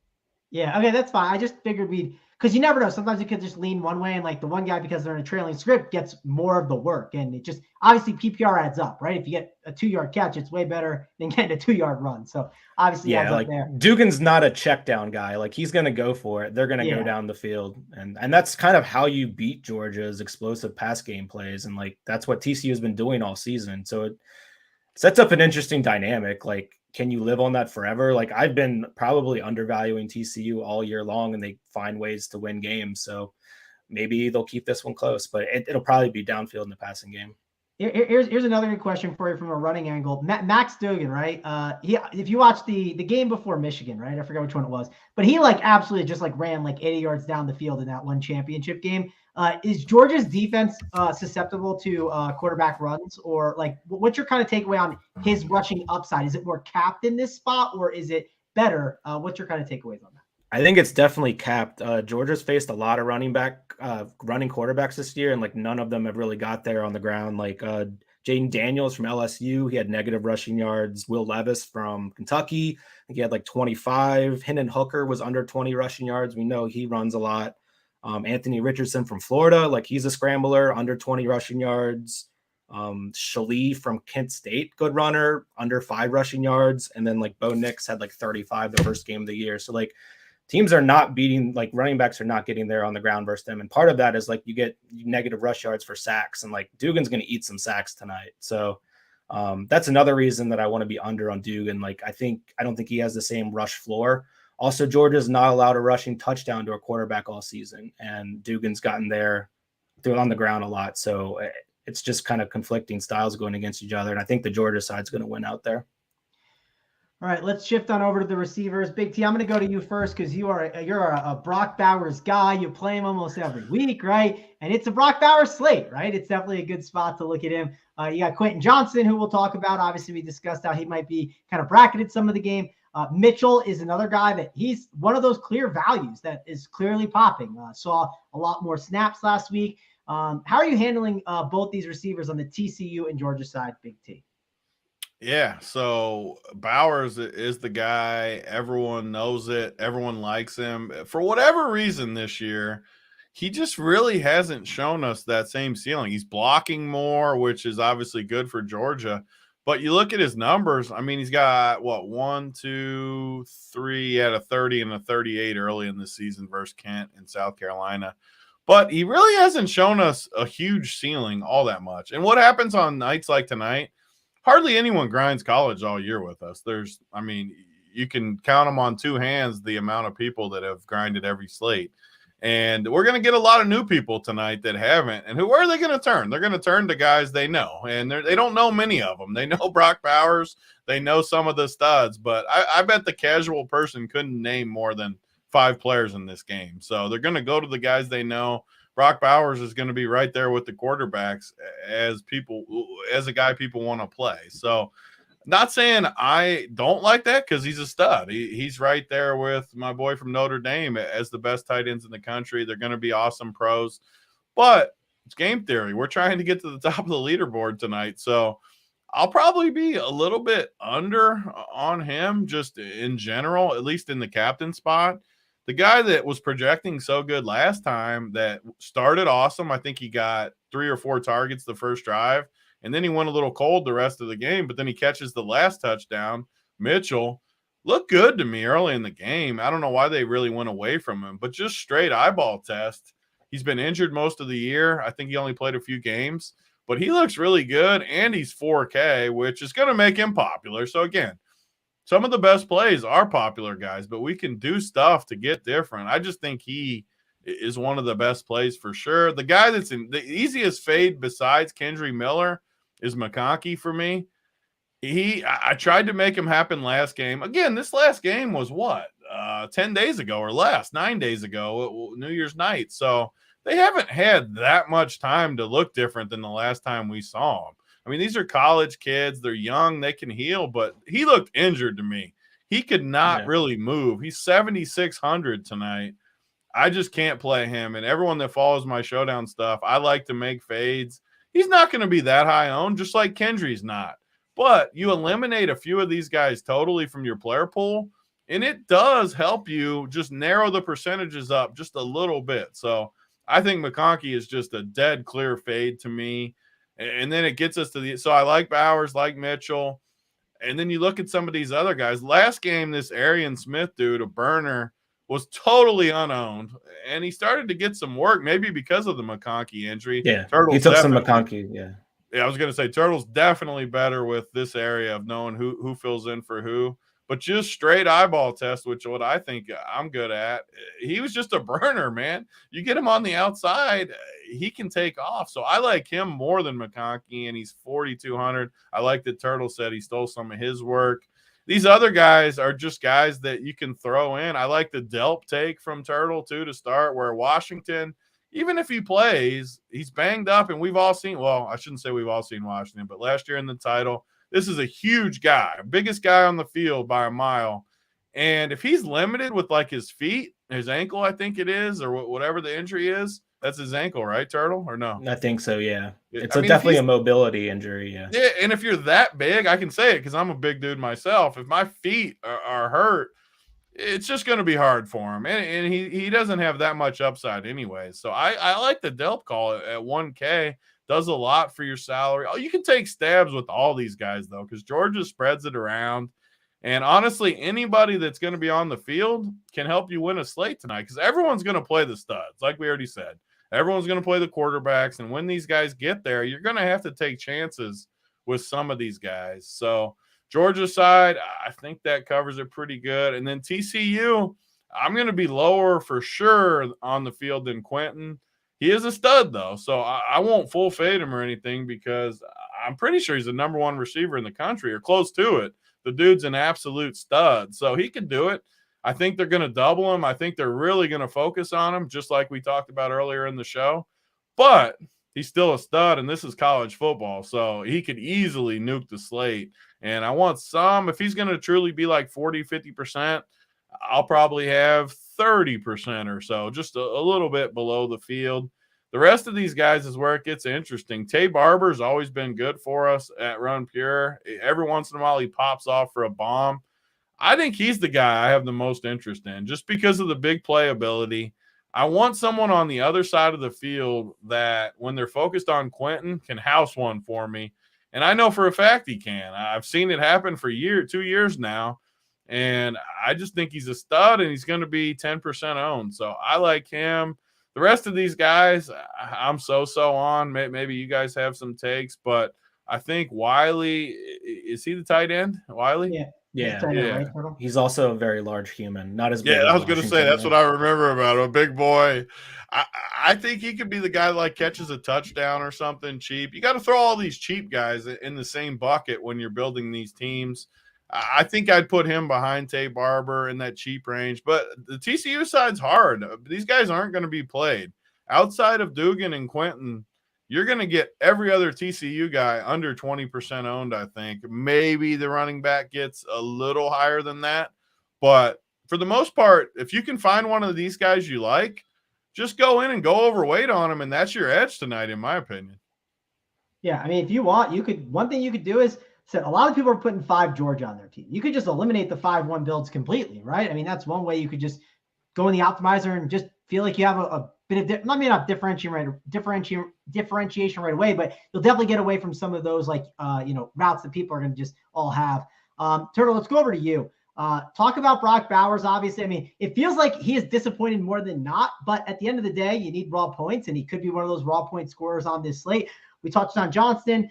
Yeah, okay, that's fine. I just figured because you never know. Sometimes you could just lean one way, and like the one guy, because they're in a trailing script, gets more of the work. And it just, obviously PPR adds up, right? If you get a 2-yard catch, it's way better than getting a 2-yard run. So obviously, yeah, like Dugan's not a check down guy. Like he's going to go for it. They're going to go down the field. And that's kind of how you beat Georgia's explosive pass game plays. And like, that's what TCU has been doing all season. So it sets up an interesting dynamic. Like, can you live on that forever? Like I've been probably undervaluing TCU all year long, and they find ways to win games. So maybe they'll keep this one close, but it'll probably be downfield in the passing game. Here's another good question for you from a running angle. Max Duggan, right? If you watch the game before Michigan, right? I forgot which one it was, but he like absolutely just like ran like 80 yards down the field in that one championship game. Is Georgia's defense susceptible to quarterback runs, or like what's your kind of takeaway on his rushing upside? Is it more capped in this spot, or is it better? What's your kind of takeaways on that? I think it's definitely capped. Georgia's faced a lot of running quarterbacks this year, and like none of them have really got there on the ground. Like Jaden Daniels from LSU, he had negative rushing yards. Will Levis from Kentucky, I think he had like 25. Hendon Hooker was under 20 rushing yards. We know he runs a lot. Anthony Richardson from Florida, like he's a scrambler, under 20 rushing yards. Shalee from Kent State, good runner, under 5 rushing yards. And then like Bo Nix had like 35 the first game of the year. So like teams are not beating, like running backs are not getting there on the ground versus them. And part of that is like you get negative rush yards for sacks, and like Dugan's going to eat some sacks tonight. So that's another reason that I want to be under on Dugan. Like I don't think he has the same rush floor. Also, Georgia's not allowed a rushing touchdown to a quarterback all season, and Dugan's gotten there on the ground a lot. So it's just kind of conflicting styles going against each other. And I think the Georgia side's going to win out there. All right, let's shift on over to the receivers. Big T, I'm going to go to you first because you're a Brock Bowers guy. You play him almost every week, right? And it's a Brock Bowers slate, right? It's definitely a good spot to look at him. You got Quentin Johnson, who we'll talk about. Obviously, we discussed how he might be kind of bracketed some of the game. Mitchell is another guy that he's one of those clear values that is clearly popping. Saw a lot more snaps last week. How are you handling both these receivers on the TCU and Georgia side, Big T? Yeah, so Bowers is the guy. Everyone knows it. Everyone likes him. For whatever reason this year, he just really hasn't shown us that same ceiling. He's blocking more, which is obviously good for Georgia. But you look at his numbers, I mean, he's got, 1, 2, 3, he had a 30 and a 38 early in the season versus Kent in South Carolina. But he really hasn't shown us a huge ceiling all that much. And what happens on nights like tonight, hardly anyone grinds college all year with us. You can count them on 2 hands the amount of people that have grinded every slate. And we're going to get a lot of new people tonight that haven't. And where are they going to turn? They're going to turn to guys they know. And they don't know many of them. They know Brock Bowers. They know some of the studs. But I bet the casual person couldn't name more than 5 players in this game. So they're going to go to the guys they know. Brock Bowers is going to be right there with the quarterbacks as a guy people want to play. So not saying I don't like that because he's a stud. He's right there with my boy from Notre Dame as the best tight ends in the country. They're going to be awesome pros, but it's game theory. We're trying to get to the top of the leaderboard tonight. So I'll probably be a little bit under on him just in general, at least in the captain spot. The guy that was projecting so good last time that started awesome. I think he got 3 or 4 targets the first drive. And then he went a little cold the rest of the game, but then he catches the last touchdown. Mitchell looked good to me early in the game. I don't know why they really went away from him, but just straight eyeball test. He's been injured most of the year. I think he only played a few games, but he looks really good, and he's 4K, which is going to make him popular. So, again, some of the best plays are popular guys, but we can do stuff to get different. I just think he is one of the best plays for sure. The guy that's in the easiest fade besides Kendry Miller is McConkey for me. I tried to make him happen last game. Again, this last game was what? 10 days ago or less, 9 days ago, New Year's night. So they haven't had that much time to look different than the last time we saw him. I mean, these are college kids. They're young. They can heal, but he looked injured to me. He could not really move. He's 7,600 tonight. I just can't play him. And everyone that follows my showdown stuff, I like to make fades. He's not going to be that high owned, just like Kendry's not. But you eliminate a few of these guys totally from your player pool, and it does help you just narrow the percentages up just a little bit. So I think McConkey is just a dead clear fade to me. And then it gets us to the – so I like Bowers, like Mitchell. And then you look at some of these other guys. Last game, this Arian Smith dude, a burner, was totally unowned, and he started to get some work, maybe because of the McConkey injury. Yeah, Turtles he took some McConkey, yeah, I was going to say Turtle's definitely better with this area of knowing who fills in for who. But just straight eyeball test, which is what I think I'm good at, he was just a burner, man. You get him on the outside, he can take off. So I like him more than McConkey, and he's 4,200. I like that Turtle said he stole some of his work. These other guys are just guys that you can throw in. I like the Delp take from Turtle, too, to start, where Washington, even if he plays, he's banged up, and we've all seen – well, I shouldn't say we've all seen Washington, but last year in the title, this is a huge guy, biggest guy on the field by a mile. And if he's limited with, like, his feet, his ankle, I think it is, or whatever the injury is, that's his ankle, right, Turtle, or no? I think so, yeah. It's definitely a mobility injury, yeah. Yeah, and if you're that big, I can say it because I'm a big dude myself. If my feet are hurt, it's just going to be hard for him. And he doesn't have that much upside anyway. So I like the Delp call at 1K. Does a lot for your salary. Oh, you can take stabs with all these guys, though, because Georgia spreads it around. And honestly, anybody that's going to be on the field can help you win a slate tonight because everyone's going to play the studs, like we already said. Everyone's going to play the quarterbacks, and when these guys get there, you're going to have to take chances with some of these guys. So Georgia side, I think that covers it pretty good. And then TCU, I'm going to be lower for sure on the field than Quentin. He is a stud, though, so I won't full fade him or anything because I'm pretty sure he's the number one receiver in the country or close to it. The dude's an absolute stud, so he can do it. I think they're going to double him. I think they're really going to focus on him, just like we talked about earlier in the show. But he's still a stud, and this is college football, so he could easily nuke the slate. And I want some – if he's going to truly be like 40, 50%, I'll probably have 30% or so, just a little bit below the field. The rest of these guys is where it gets interesting. Tay Barber's always been good for us at Run Pure. Every once in a while he pops off for a bomb. I think he's the guy I have the most interest in just because of the big playability. I want someone on the other side of the field that when they're focused on Quentin can house one for me. And I know for a fact he can. I've seen it happen for 2 years now. And I just think he's a stud and he's going to be 10% owned. So I like him. The rest of these guys, I'm so on. Maybe you guys have some takes, but I think Wiley, is he the tight end? Wiley? Yeah. Yeah, Right, Turtle? he's also a very large human, not as big Yeah, as I was going to say Washington, that's though. what I remember about him. A big boy. I think he could be the guy that like catches a touchdown or something cheap. You got to throw all these cheap guys in the same bucket when you're building these teams. I think I'd put him behind Tay Barber in that cheap range, but the TCU side's hard. These guys aren't going to be played outside of Dugan and Quentin. You're going to get every other TCU guy under 20% owned, I think. Maybe the running back gets a little higher than that. But for the most part, if you can find one of these guys you like, just go in and go overweight on them, and that's your edge tonight, in my opinion. Yeah, I mean, if you want, you could. One thing you could do is a lot of people are putting 5 Georgia on their team. You could just eliminate the 5-1 builds completely, right? I mean, that's one way you could just go in the optimizer and just feel like you have a bit of not differentiation right away, but you'll definitely get away from some of those routes that people are going to just all have. Turtle, let's go over to you. Talk about Brock Bowers. Obviously, I mean, it feels like he is disappointed more than not, but at the end of the day, you need raw points, and he could be one of those raw point scorers on this slate. We touched on Johnston.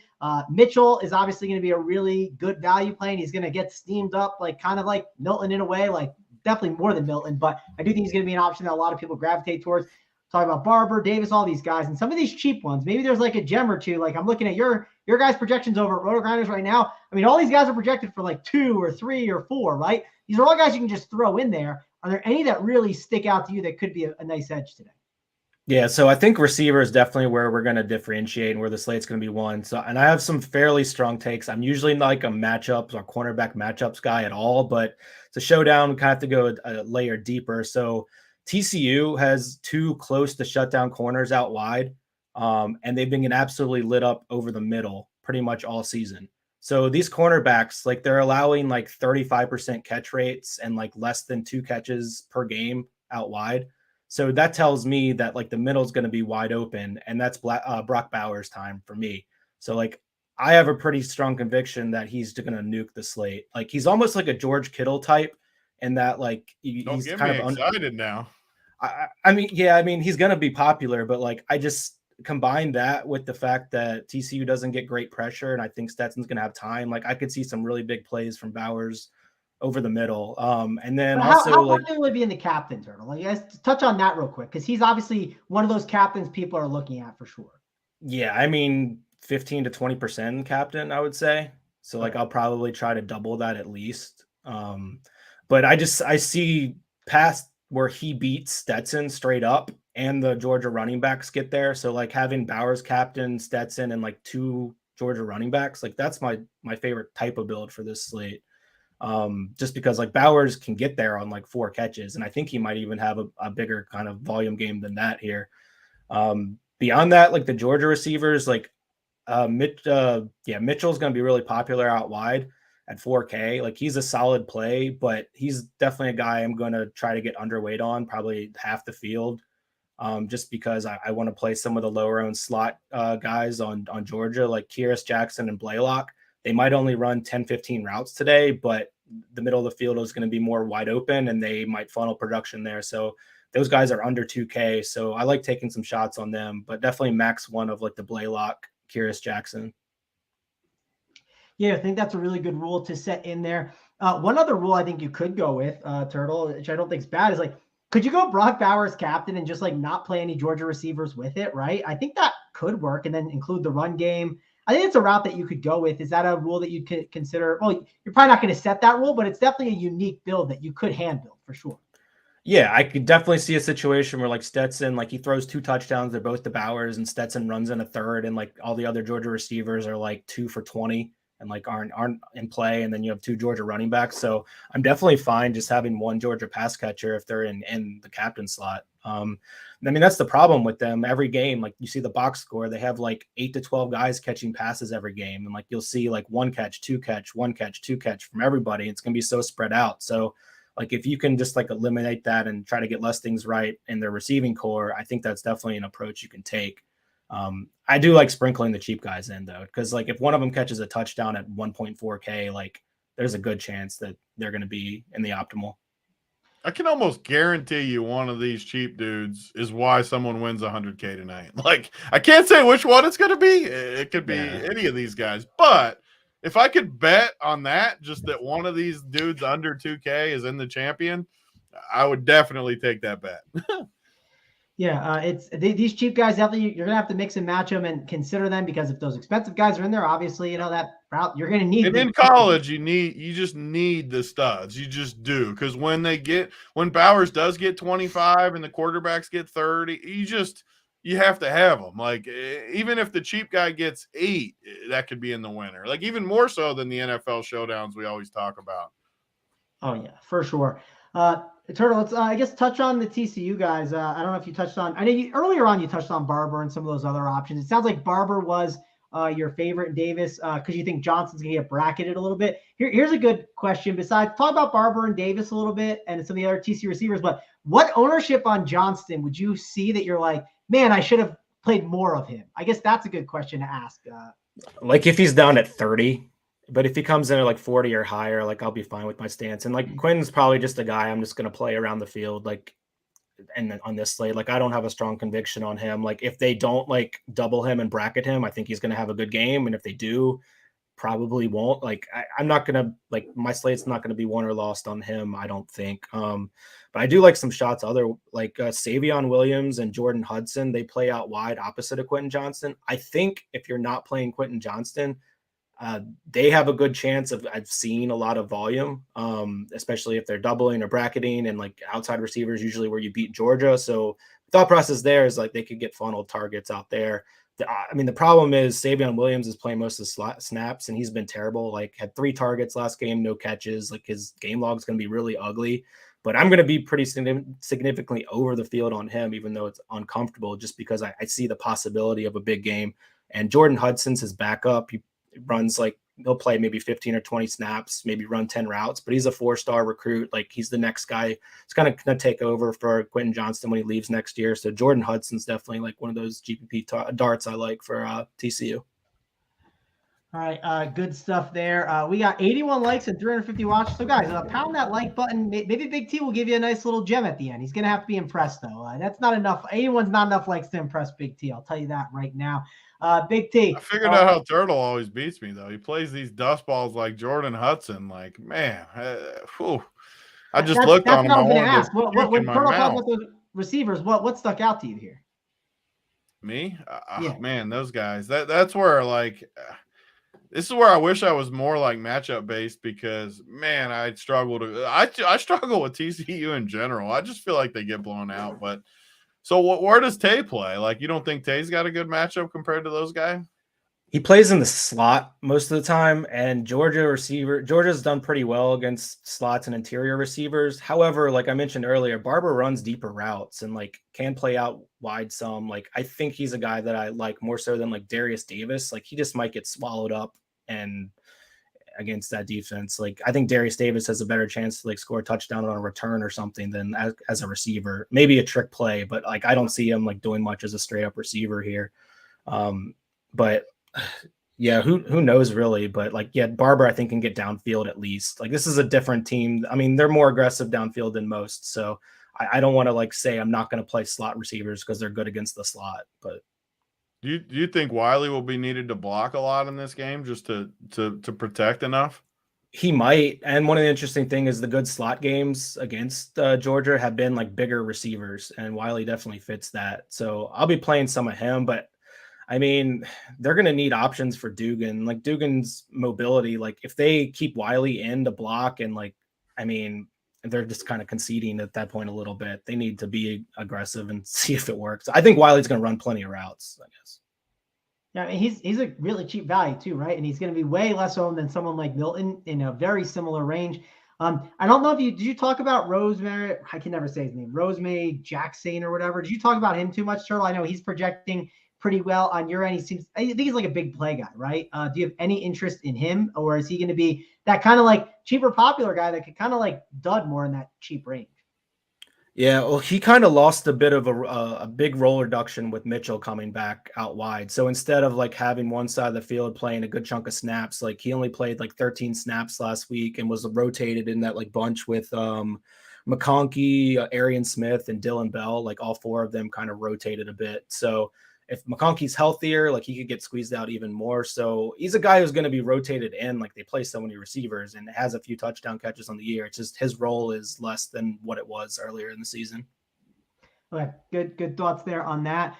Mitchell is obviously going to be a really good value play, and he's going to get steamed up, kind of like Milton in a way, like definitely more than Milton, but I do think he's going to be an option that a lot of people gravitate towards. Talk about Barber, Davis, all these guys, and some of these cheap ones. Maybe there's like a gem or two. Like I'm looking at your guys' projections over at Roto Grinders right now. I mean, all these guys are projected for like 2 or 3 or 4, right? These are all guys you can just throw in there. Are there any that really stick out to you that could be a nice edge today? Yeah, so I think receiver is definitely where we're going to differentiate and where the slate's going to be won. So, and I have some fairly strong takes. I'm usually not like a matchups or cornerback matchups guy at all, but it's a showdown. We kind of have to go a layer deeper. So TCU has 2 close to shutdown corners out wide, and they've been getting absolutely lit up over the middle pretty much all season. So these cornerbacks, like they're allowing like 35% catch rates and like less than 2 catches per game out wide. So that tells me that like the middle is going to be wide open, and that's Brock Bowers time for me. So like I have a pretty strong conviction that he's going to nuke the slate. Like he's almost like a George Kittle type, in that like he's kind of excited now. I mean, yeah, I mean he's going to be popular, but like I just combine that with the fact that TCU doesn't get great pressure, and I think Stetson's going to have time. Like I could see some really big plays from Bowers over the middle. And then how would it be in the captain, Turtle? Like, let's touch on that real quick, because he's obviously one of those captains people are looking at for sure. Yeah, I mean 15 to 20% captain, I would say. So like I'll probably try to double that at least. But I see past where he beats Stetson straight up, and the Georgia running backs get there. So like having Bowers captain, Stetson, and like 2 Georgia running backs, like that's my favorite type of build for this slate. Just because like Bowers can get there on like 4 catches, and I think he might even have a bigger kind of volume game than that here. Beyond that, like the Georgia receivers, like Mitchell's going to be really popular out wide at 4K. Like he's a solid play, but he's definitely a guy I'm going to try to get underweight on, probably half the field, just because I want to play some of the lower owned slot guys on Georgia, like Kyrus Jackson and Blaylock. They might only run 10, 15 routes today, but the middle of the field is going to be more wide open, and they might funnel production there. So those guys are under 2K. So I like taking some shots on them, but definitely max one of like the Blaylock, Kyrus Jackson. Yeah, I think that's a really good rule to set in there. One other rule I think you could go with, Turtle, which I don't think is bad, is like, could you go Brock Bowers captain and just like not play any Georgia receivers with it, right? I think that could work, and then include the run game. I think it's a route that you could go with. Is that a rule that you could consider? Well, you're probably not going to set that rule, but it's definitely a unique build that you could hand build for sure. Yeah, I could definitely see a situation where like Stetson, like he throws 2 touchdowns, they're both to Bowers, and Stetson runs in a third, and like all the other Georgia receivers are like 2 for 20 and like aren't in play, and then you have 2 Georgia running backs. So I'm definitely fine just having 1 Georgia pass catcher if they're in the captain slot. I mean, that's the problem with them. Every game, like you see the box score, they have like 8 to 12 guys catching passes every game, and like you'll see like 1 catch, 2 catch, 1 catch, 2 catch from everybody. It's going to be so spread out. So like if you can just like eliminate that and try to get less things right in their receiving core, I think that's definitely an approach you can take. I do like sprinkling the cheap guys in though, because like if one of them catches a touchdown at 1.4K, like there's a good chance that they're going to be in the optimal. I can almost guarantee you one of these cheap dudes is why someone wins 100K tonight. Like I can't say which one it's going to be. It could be any of these guys, but if I could bet on that, just that one of these dudes under 2K is in the champion, I would definitely take that bet. Yeah, these cheap guys, definitely you're gonna have to mix and match them and consider them, because if those expensive guys are in there, obviously that route you're gonna need. And in college, you just need the studs. You just do, because when Bowers does get 25 and the quarterbacks get 30, you have to have them. Like, even if the cheap guy gets 8, that could be in the winner. Like, even more so than the NFL showdowns we always talk about. Oh yeah, for sure. Turtle, let's I guess touch on the TCU guys. I don't know if you touched on. I know earlier on you touched on Barber and some of those other options. It sounds like Barber was your favorite in Davis because you think Johnson's gonna get bracketed a little bit. Here's a good question. Besides, talk about Barber and Davis a little bit and some of the other TCU receivers. But what ownership on Johnston would you see that you're like, man, I should have played more of him? I guess that's a good question to ask. Like if he's down at 30. But if he comes in at like 40 or higher, like I'll be fine with my stance. And like Quinn's probably just a guy I'm just going to play around the field, like, and on this slate, like I don't have a strong conviction on him. Like if they don't like double him and bracket him, I think he's going to have a good game. And if they do, probably won't. Like I'm not going to, like, my slate's not going to be won or lost on him, I don't think. But I do like some shots other, like Savion Williams and Jordan Hudson. They play out wide opposite of Quentin Johnston. I think if you're not playing Quentin Johnston, they have a good chance of, I've seen a lot of volume, especially if they're doubling or bracketing, and like outside receivers, usually where you beat Georgia. So thought process there is like they could get funneled targets out there. I mean, the problem is Savion Williams is playing most of the snaps and he's been terrible. Like had 3 targets last game, no catches. Like his game log is going to be really ugly, but I'm going to be pretty significantly over the field on him, even though it's uncomfortable, just because I see the possibility of a big game. And Jordan Hudson's his backup. He runs like he'll play maybe 15 or 20 snaps, maybe run 10 routes, but he's a 4-star recruit. Like he's the next guy. It's kind of going to take over for Quentin Johnston when he leaves next year. So Jordan Hudson's definitely like one of those GPP darts I like for TCU. All right, good stuff there. We got 81 likes and 350 watches. So guys, pound that like button. Maybe Big T will give you a nice little gem at the end. He's going to have to be impressed though. That's not enough. 81's not enough likes to impress Big T. I'll tell you that right now. Big T. I figured out how Turtle always beats me though. He plays these dust balls like Jordan Hudson. Like, man, I just looked on him. That's what I was going to ask. When Turtle talked about those receivers, what stuck out to you here? Me? Yeah. Man, those guys. That's where like. This is where I wish I was more like matchup based, because man, I struggle with TCU in general. I just feel like they get blown out. But so where does Tay play? Like, you don't think Tay's got a good matchup compared to those guys? He plays in the slot most of the time, and Georgia's done pretty well against slots and interior receivers. However, like I mentioned earlier, Barber runs deeper routes and like can play out wide some. Like I think he's a guy that I like more so than like Darius Davis. Like he just might get swallowed up and against that defense. Like I think Darius Davis has a better chance to like score a touchdown on a return or something than as a receiver. Maybe a trick play, but like I don't see him like doing much as a straight up receiver here. But yeah, who knows really? But like, yeah, Barber I think can get downfield at least. Like this is a different team. I mean, they're more aggressive downfield than most. So I don't want to like say I'm not going to play slot receivers because they're good against the slot. But do you think Wiley will be needed to block a lot in this game just to protect enough? He might. And one of the interesting things is the good slot games against Georgia have been like bigger receivers, and Wiley definitely fits that. So I'll be playing some of him, but I mean, they're going to need options for Dugan. Like Dugan's mobility, like if they keep Wiley in to block, and like, I mean, they're just kind of conceding at that point a little bit. They need to be aggressive and see if it works. I think Wiley's going to run plenty of routes, I guess. Yeah, I mean, he's a really cheap value too, right? And he's going to be way less owned than someone like Milton in a very similar range. I don't know if did you talk about Rosemary? I can never say his name. Rosemary Jackson or whatever. Did you talk about him too much, Turtle? I know he's projecting pretty well on your end. I think he's like a big play guy, right? Do you have any interest in him, or is he going to be that kind of like cheaper popular guy that could kind of like dud more in that cheap range? Yeah, well, he kind of lost a bit of a big role reduction with Mitchell coming back out wide. So instead of like having one side of the field playing a good chunk of snaps, like he only played like 13 snaps last week and was rotated in that like bunch with McConkey, Arian Smith, and Dylan Bell. Like all 4 of them kind of rotated a bit. So if McConkey's healthier, like he could get squeezed out even more. So he's a guy who's going to be rotated in. Like they play so many receivers and has a few touchdown catches on the year. It's just his role is less than what it was earlier in the season. Okay, good thoughts there on that.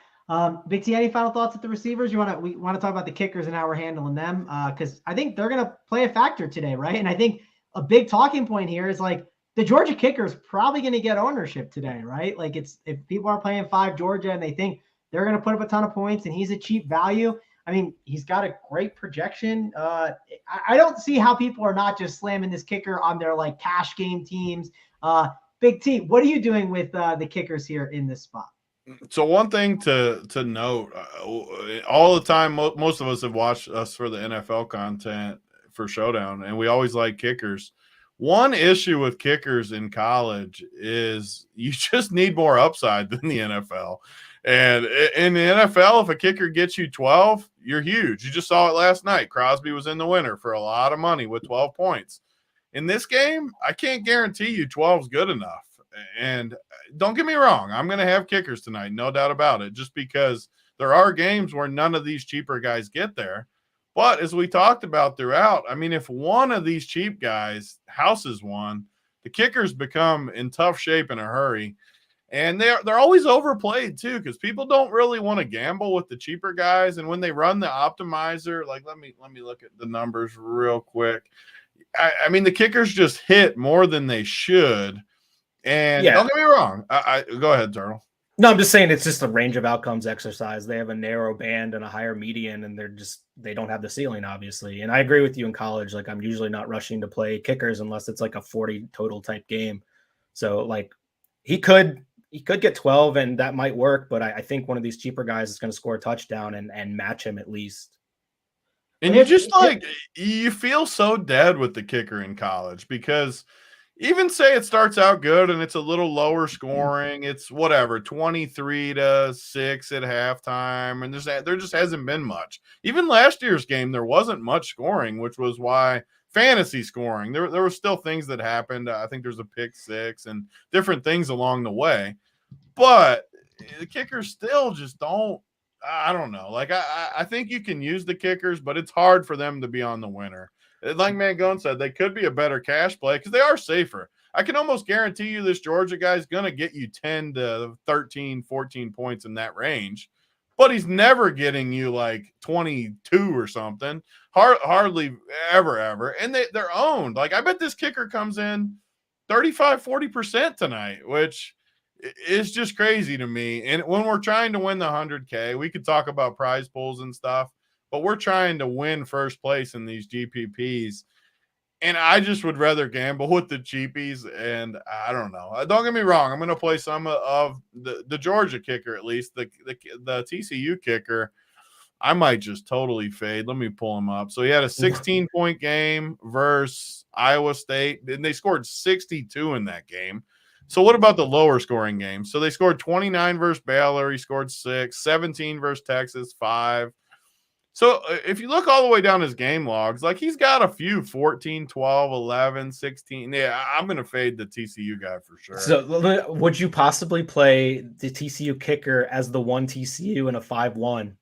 Big T, any final thoughts at the receivers? We want to talk about the kickers and how we're handling them, because I think they're going to play a factor today, right? And I think a big talking point here is like the Georgia kicker is probably going to get ownership today, right? Like if people are playing 5 Georgia and they think they're going to put up a ton of points and he's a cheap value, I mean, he's got a great projection. I don't see how people are not just slamming this kicker on their like cash game teams. Big T, what are you doing with the kickers here in this spot? So one thing to note, all the time, most of us have watched us for the NFL content for Showdown, and we always like kickers. One issue with kickers in college is you just need more upside than the NFL. And in the NFL, if a kicker gets you 12, you're huge. You just saw it last night. Crosby was in the winner for a lot of money with 12 points. In this game, I can't guarantee you 12 is good enough. And don't get me wrong, I'm going to have kickers tonight, no doubt about it, just because there are games where none of these cheaper guys get there. But as we talked about throughout, I mean, if one of these cheap guys houses one, the kickers become in tough shape in a hurry. And they're always overplayed too, because people don't really want to gamble with the cheaper guys. And when they run the optimizer, like let me look at the numbers real quick. I mean, the kickers just hit more than they should. And don't get me wrong. I go ahead, Turtle. No, I'm just saying it's just a range of outcomes exercise. They have a narrow band and a higher median, and they don't have the ceiling, obviously. And I agree with you in college. Like I'm usually not rushing to play kickers unless it's like a 40 total type game. So like he could get 12 and that might work, but I think one of these cheaper guys is going to score a touchdown and match him at least. And you just like, you feel so dead with the kicker in college because even say it starts out good and it's a little lower scoring, it's whatever, 23-6 at halftime. And there just hasn't been much. Even last year's game, there wasn't much scoring, which was why fantasy scoring, there were still things that happened. I think there's a pick 6 and different things along the way. But the kickers still just don't, I don't know. Like, I think you can use the kickers, but it's hard for them to be on the winner. Like Mangone said, they could be a better cash play because they are safer. I can almost guarantee you this Georgia guy is going to get you 10 to 13, 14 points in that range, but he's never getting you like 22 or something. Hardly ever. And they're owned. Like, I bet this kicker comes in 35, 40% tonight, which is just crazy to me. And when we're trying to win the 100K, we could talk about prize pools and stuff, but we're trying to win first place in these GPPs. And I just would rather gamble with the cheapies. And I don't know. Don't get me wrong. I'm going to play some of the Georgia kicker, at least the TCU kicker. I might just totally fade. Let me pull him up. So he had a 16-point game versus Iowa State, and they scored 62 in that game. So what about the lower scoring games? So they scored 29 versus Baylor. He scored 6, 17 versus Texas, 5. So if you look all the way down his game logs, like he's got a few 14, 12, 11, 16. Yeah, I'm going to fade the TCU guy for sure. So would you possibly play the TCU kicker as the 1 TCU in a 5-1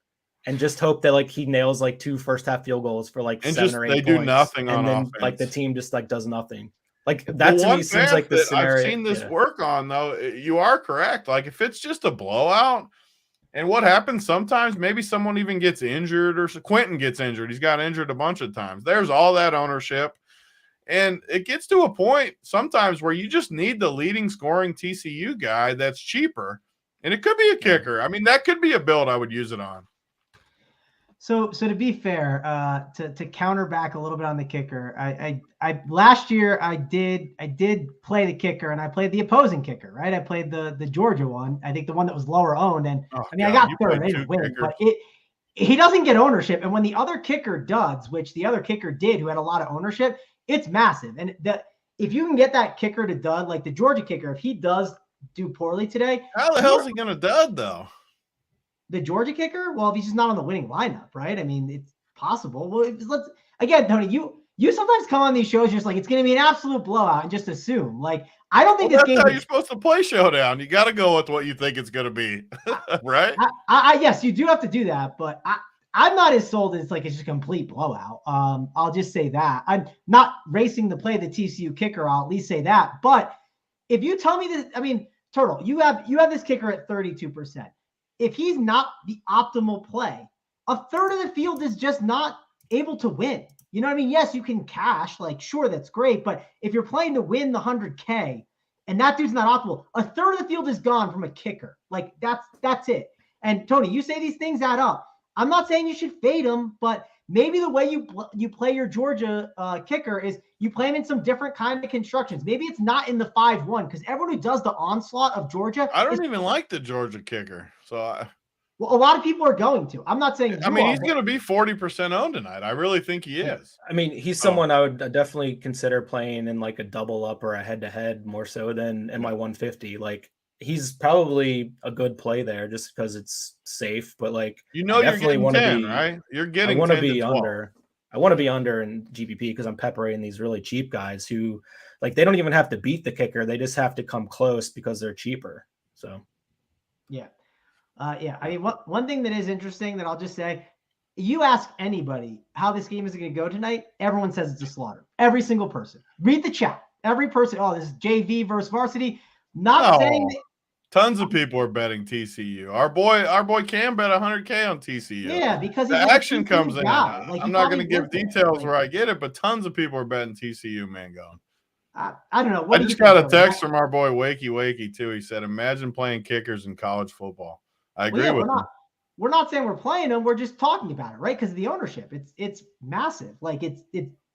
and just hope that like he nails like 2 first half field goals for like 7 or 8 points? They do nothing on then, offense. Like the team just like does nothing. Like that to me seems like the scenario. I've seen this work on though. You are correct. Like if it's just a blowout, and what happens sometimes, maybe someone even gets injured or Quentin gets injured. He's got injured a bunch of times. There's all that ownership. And it gets to a point sometimes where you just need the leading scoring TCU guy that's cheaper. And it could be a kicker. I mean, that could be a build I would use it on. So to be fair, to counter back a little bit on the kicker, I last year I did play the kicker and I played the opposing kicker, right? I played the Georgia one. I think the one that was lower owned, and I got third. I didn't win, but he doesn't get ownership. And when the other kicker does, which the other kicker did, who had a lot of ownership, it's massive. And if you can get that kicker to dud, like the Georgia kicker, if he does do poorly today, how the hell is he going to dud though? The Georgia kicker? Well, if he's just not on the winning lineup, right? I mean, it's possible. Well, again, Tony, you sometimes come on these shows just like it's going to be an absolute blowout and just assume. Like, I don't think Well, this game. That's how you're supposed to play Showdown. You got to go with what you think it's going to be, right? Yes, you do have to do that, but I'm not as sold as like it's just a complete blowout. I'll just say that. I'm not racing to play the TCU kicker. I'll at least say that. But if you tell me that, I mean, Turtle, you have this kicker at 32%. If he's not the optimal play, a third of the field is just not able to win. You know what I mean? Yes, you can cash, like, sure, that's great. But if you're playing to win the 100K and that dude's not optimal, a third of the field is gone from a kicker. Like, that's it. And Tony, you say these things add up. I'm not saying you should fade him, but maybe the way you play your Georgia kicker is you play him in some different kind of constructions. Maybe it's not in the 5-1 because everyone who does the onslaught of Georgia. I don't even like the Georgia kicker. Well, a lot of people are going to. I'm not saying. I mean, he's going to be 40% owned tonight. I really think he is. I mean, he's someone I would definitely consider playing in like a double up or a head-to-head more so than in my 150. Like, he's probably a good play there just because it's safe. But like, you're getting 10, right? You're getting. I want to be under. I want to be under in GPP because I'm peppering these really cheap guys who, like, they don't even have to beat the kicker; they just have to come close because they're cheaper. So, yeah. I mean, one thing that is interesting that I'll just say, you ask anybody how this game is going to go tonight, everyone says it's a slaughter. Every single person. Read the chat. Every person, this is JV versus varsity. Saying that, tons of people are betting TCU. Our boy Cam bet 100K on TCU. Yeah, because the action comes in. Like, I'm not going to give details where I get it, but tons of people are betting TCU, Mangone. I don't know. I just got a text from our boy Wakey too. He said, "Imagine playing kickers in college football." I agree with him. We're not saying we're playing them. We're just talking about it, right? Because of the ownership, it's massive. Like it's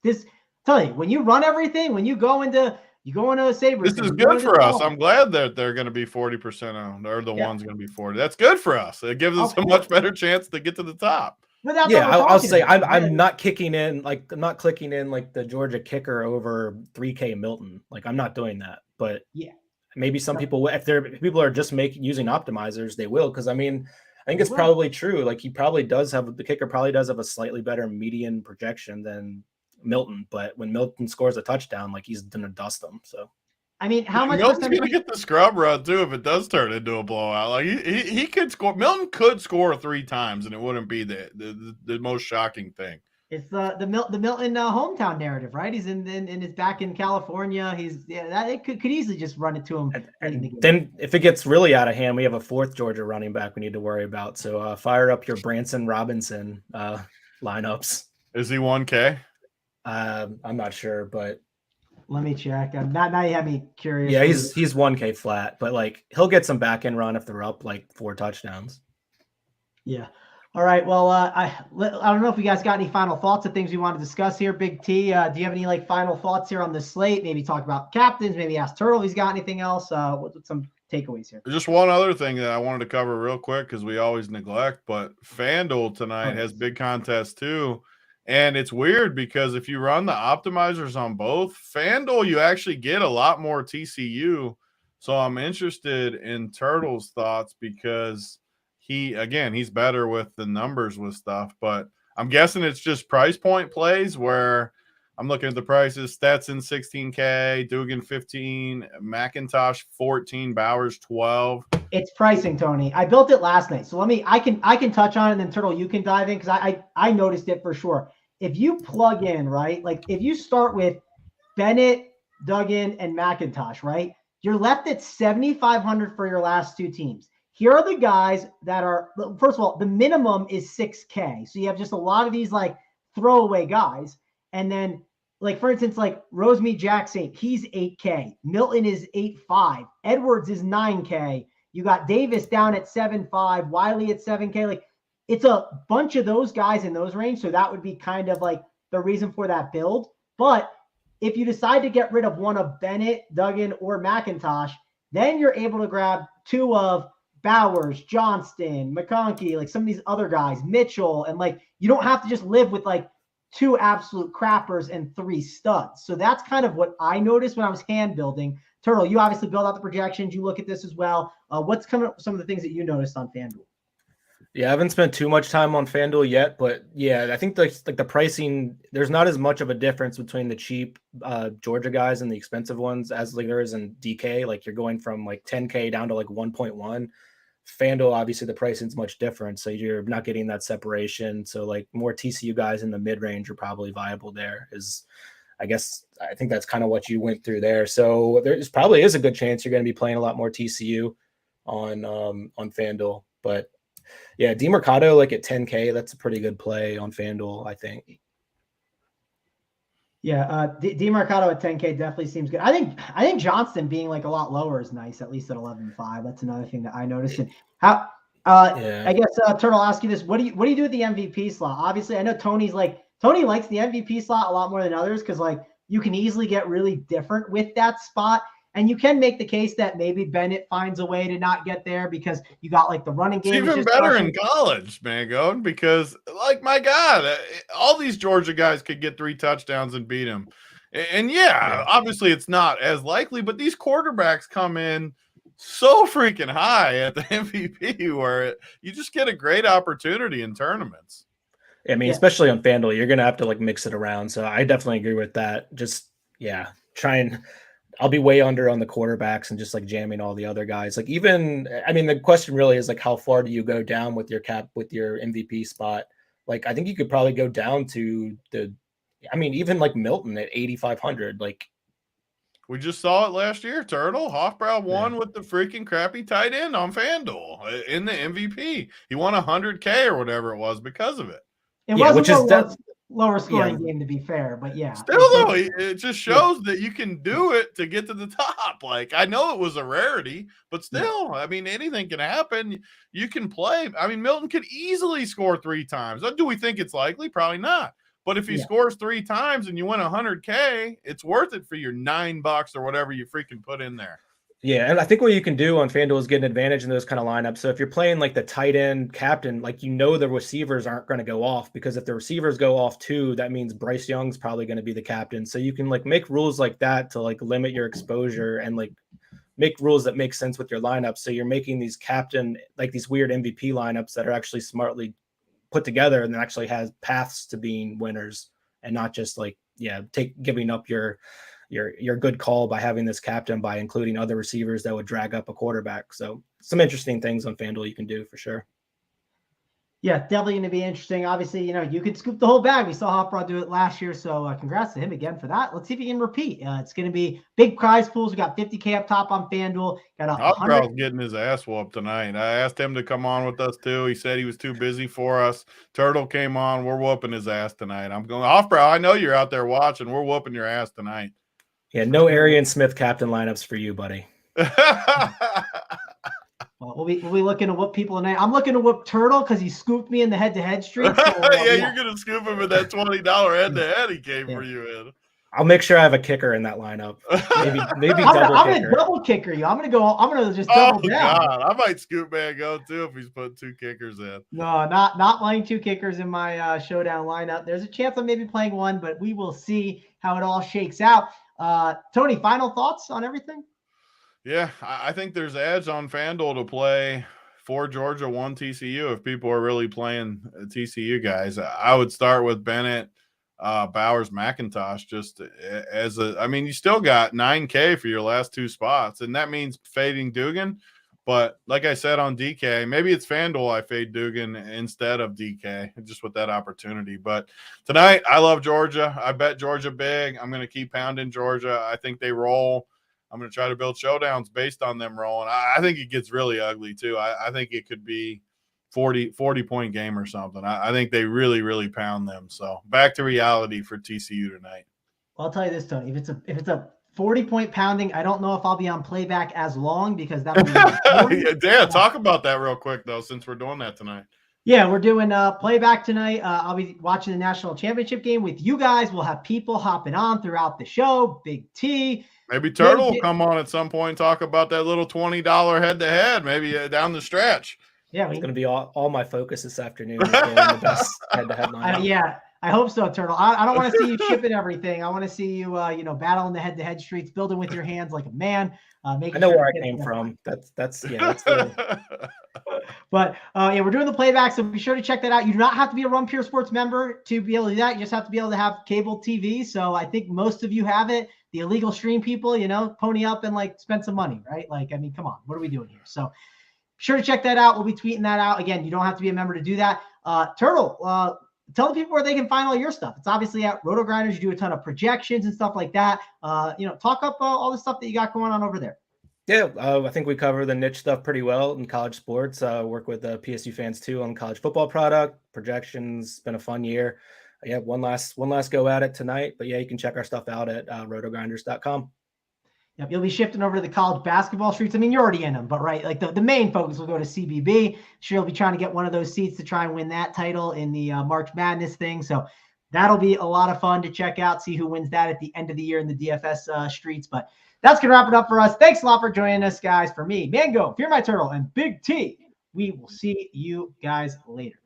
this. Tell you, when you run everything, when you go into a Sabres. This is good for us. I'm glad that they're going to be 40% owned, or the one's going to be 40. That's good for us. It gives us a much better chance to get to the top. I'll say I'm not kicking in like I'm not clicking in like the Georgia kicker over 3K Milton. Like, I'm not doing that. But yeah. Maybe some people, if people are just using optimizers, they will. Because I mean, I think it's probably true. Like, the kicker probably does have a slightly better median projection than Milton. But when Milton scores a touchdown, like, he's gonna dust them. So, I mean, how much Milton's gonna get the scrub run too if it does turn into a blowout? Like, he could score. Milton could score 3 times, and it wouldn't be the most shocking thing. It's the Milton hometown narrative, right? He's in his back in California. It could easily just run it to him. And then if it gets really out of hand, we have a 4th Georgia running back we need to worry about. So fire up your Branson Robinson lineups. Is he 1K? I'm not sure, but let me check. Now you have me curious. Yeah, he's 1K flat, but like, he'll get some back end run if they're up like 4 touchdowns. Yeah. All right. Well, I don't know if you guys got any final thoughts of things we want to discuss here. Big T, do you have any like final thoughts here on the slate? Maybe talk about captains. Maybe ask Turtle if he's got anything else. What's some takeaways here? Just one other thing that I wanted to cover real quick because we always neglect. But FanDuel tonight has big contests too, and it's weird because if you run the optimizers on both FanDuel, you actually get a lot more TCU. So I'm interested in Turtle's thoughts because he's better with the numbers with stuff, but I'm guessing it's just price point plays where I'm looking at the prices. Stetson 16K, Dugan 15, McIntosh 14, Bowers 12. It's pricing, Tony. I built it last night, so I can touch on it, and then Turtle, you can dive in because I noticed it for sure. If you plug in, right, like if you start with Bennett, Duggan, and McIntosh, right, you're left at 7,500 for your last 2 teams. Here are the guys that are, first of all, the minimum is 6K. So you have just a lot of these like throwaway guys. And then, like, for instance, like Rosemead Jackson, he's 8K. Milton is 8.5. Edwards is 9K. You got Davis down at 7.5. Wiley at 7K. Like, it's a bunch of those guys in those range. So that would be kind of like the reason for that build. But if you decide to get rid of one of Bennett, Duggan, or McIntosh, then you're able to grab 2 of Bowers, Johnston, McConkey, like some of these other guys, Mitchell, and like you don't have to just live with like 2 absolute crappers and 3 studs. So that's kind of what I noticed when I was hand building. Turtle, you obviously build out the projections. You look at this as well. What's some of the things that you noticed on FanDuel? Yeah, I haven't spent too much time on FanDuel yet, but yeah, I think the pricing, there's not as much of a difference between the cheap Georgia guys and the expensive ones as like there is in DK. Like you're going from like 10K down to like 1.1. FanDuel, obviously the pricing is much different, so you're not getting that separation. So like more TCU guys in the mid range are probably viable there. I think that's kind of what you went through there. So there's probably is a good chance you're going to be playing a lot more TCU on FanDuel, but. Yeah, DeMarcado like at 10K, that's a pretty good play on FanDuel, I think. Yeah, DeMarcado at 10K definitely seems good. I think Johnston being like a lot lower is nice, at least at 11.5. That's another thing that I noticed. And how I guess Turtle, I'll ask you this: what do you do with the MVP slot? Obviously, I know Tony likes the MVP slot a lot more than others because like you can easily get really different with that spot. And you can make the case that maybe Bennett finds a way to not get there because you got like the running game. It's even better in college, Mangone, because like, my God, all these Georgia guys could get 3 touchdowns and beat him. And yeah, obviously it's not as likely, but these quarterbacks come in so freaking high at the MVP where you just get a great opportunity in tournaments. I mean, especially on FanDuel, you're going to have to like mix it around. So I definitely agree with that. Just, I'll be way under on the quarterbacks and just like jamming all the other guys. Like the question really is like, how far do you go down with your MVP spot? Like, I think you could probably go down to even like Milton at 8,500. Like we just saw it last year. Turtle Hofbrau won with the freaking crappy tight end on FanDuel in the MVP. He won 100K or whatever it was because of it. Which is lower scoring game, to be fair, but yeah. Still though, it just shows that you can do it to get to the top. Like, I know it was a rarity, but still, I mean, anything can happen. You can play. I mean, Milton could easily score 3 times. Do we think it's likely? Probably not. But if he scores 3 times and you win 100K, it's worth it for your $9 or whatever you freaking put in there. Yeah, and I think what you can do on FanDuel is get an advantage in those kind of lineups. So if you're playing like the tight end captain, like the receivers aren't going to go off, because if the receivers go off too, that means Bryce Young's probably going to be the captain. So you can like make rules like that to like limit your exposure and like make rules that make sense with your lineup. So you're making these these weird MVP lineups that are actually smartly put together and actually has paths to being winners, and not just like giving up your good call by having this captain by including other receivers that would drag up a quarterback. So some interesting things on FanDuel you can do for sure. Yeah, definitely going to be interesting. Obviously, you could scoop the whole bag. We saw Hofbrau do it last year, so congrats to him again for that. Let's see if he can repeat. It's going to be big prize pools. We got 50K up top on FanDuel. Got Hofbrau's getting his ass whooped tonight. I asked him to come on with us too. He said he was too busy for us. Turtle came on. We're whooping his ass tonight. I'm going, Hofbrau, I know you're out there watching. We're whooping your ass tonight. Yeah, no Arian Smith captain lineups for you, buddy. Well, we'll be looking to whoop people tonight. I'm looking to whoop Turtle because he scooped me in the head-to-head streak. So, you're going to scoop him in that $20 head-to-head he came for you in. I'll make sure I have a kicker in that lineup. Maybe I'm gonna double kicker you. I'm gonna just double down. God, I might scoop Mangone too if he's put 2 kickers in. No, not playing 2 kickers in my showdown lineup. There's a chance I'm maybe playing 1, but we will see how it all shakes out. Tony, final thoughts on everything? Yeah, I think there's ads on FanDuel to play 4 Georgia, 1 TCU if people are really playing TCU guys. I would start with Bennett, Bowers, McIntosh, just as you still got 9K for your last 2 spots, and that means fading Dugan. But like I said on DK, maybe it's FanDuel I fade Dugan instead of DK, just with that opportunity. But tonight, I love Georgia. I bet Georgia big. I'm going to keep pounding Georgia. I think they roll. I'm going to try to build showdowns based on them rolling. I think it gets really ugly, too. I think it could be 40-point game or something. I think they really, really pound them. So back to reality for TCU tonight. Well, I'll tell you this, Tony. If it's a 40-point pounding, I don't know if I'll be on playback as long because that'll be Dan, talk about that real quick, though, since we're doing that tonight. Yeah, we're doing playback tonight. I'll be watching the National Championship game with you guys. We'll have people hopping on throughout the show. Big T. Maybe Turtle will come on at some point and talk about that little $20 head-to-head, maybe down the stretch. Yeah, it's going to be all my focus this afternoon. The best head-to-head lineup. I hope so, Turtle. I don't want to see you shipping everything. I want to see you, battling the head-to-head streets, building with your hands like a man. I know where I came from. That's But yeah, we're doing the playback, so be sure to check that out. You do not have to be a Run Pure Sports member to be able to do that. You just have to be able to have cable TV. So I think most of you have it. The illegal stream people, pony up and like spend some money, right? Like, I mean, come on, what are we doing here? So sure to check that out. We'll be tweeting that out. Again, you don't have to be a member to do that. Turtle, tell the people where they can find all your stuff. It's obviously at Roto Grinders. You do a ton of projections and stuff like that. Talk up all the stuff that you got going on over there. Yeah, I think we cover the niche stuff pretty well in college sports. Work with PSU fans too on college football product projections. It's been a fun year. Yeah, one last go at it tonight. But yeah, you can check our stuff out at rotogrinders.com. Yep, you'll be shifting over to the college basketball streets. I mean, you're already in them, but right, like the main focus will go to CBB. Sure, you'll be trying to get one of those seats to try and win that title in the March Madness thing. So that'll be a lot of fun to check out, see who wins that at the end of the year in the DFS streets. But that's going to wrap it up for us. Thanks a lot for joining us, guys. For me, Mangone, Fear My Turtle, and Big T, we will see you guys later.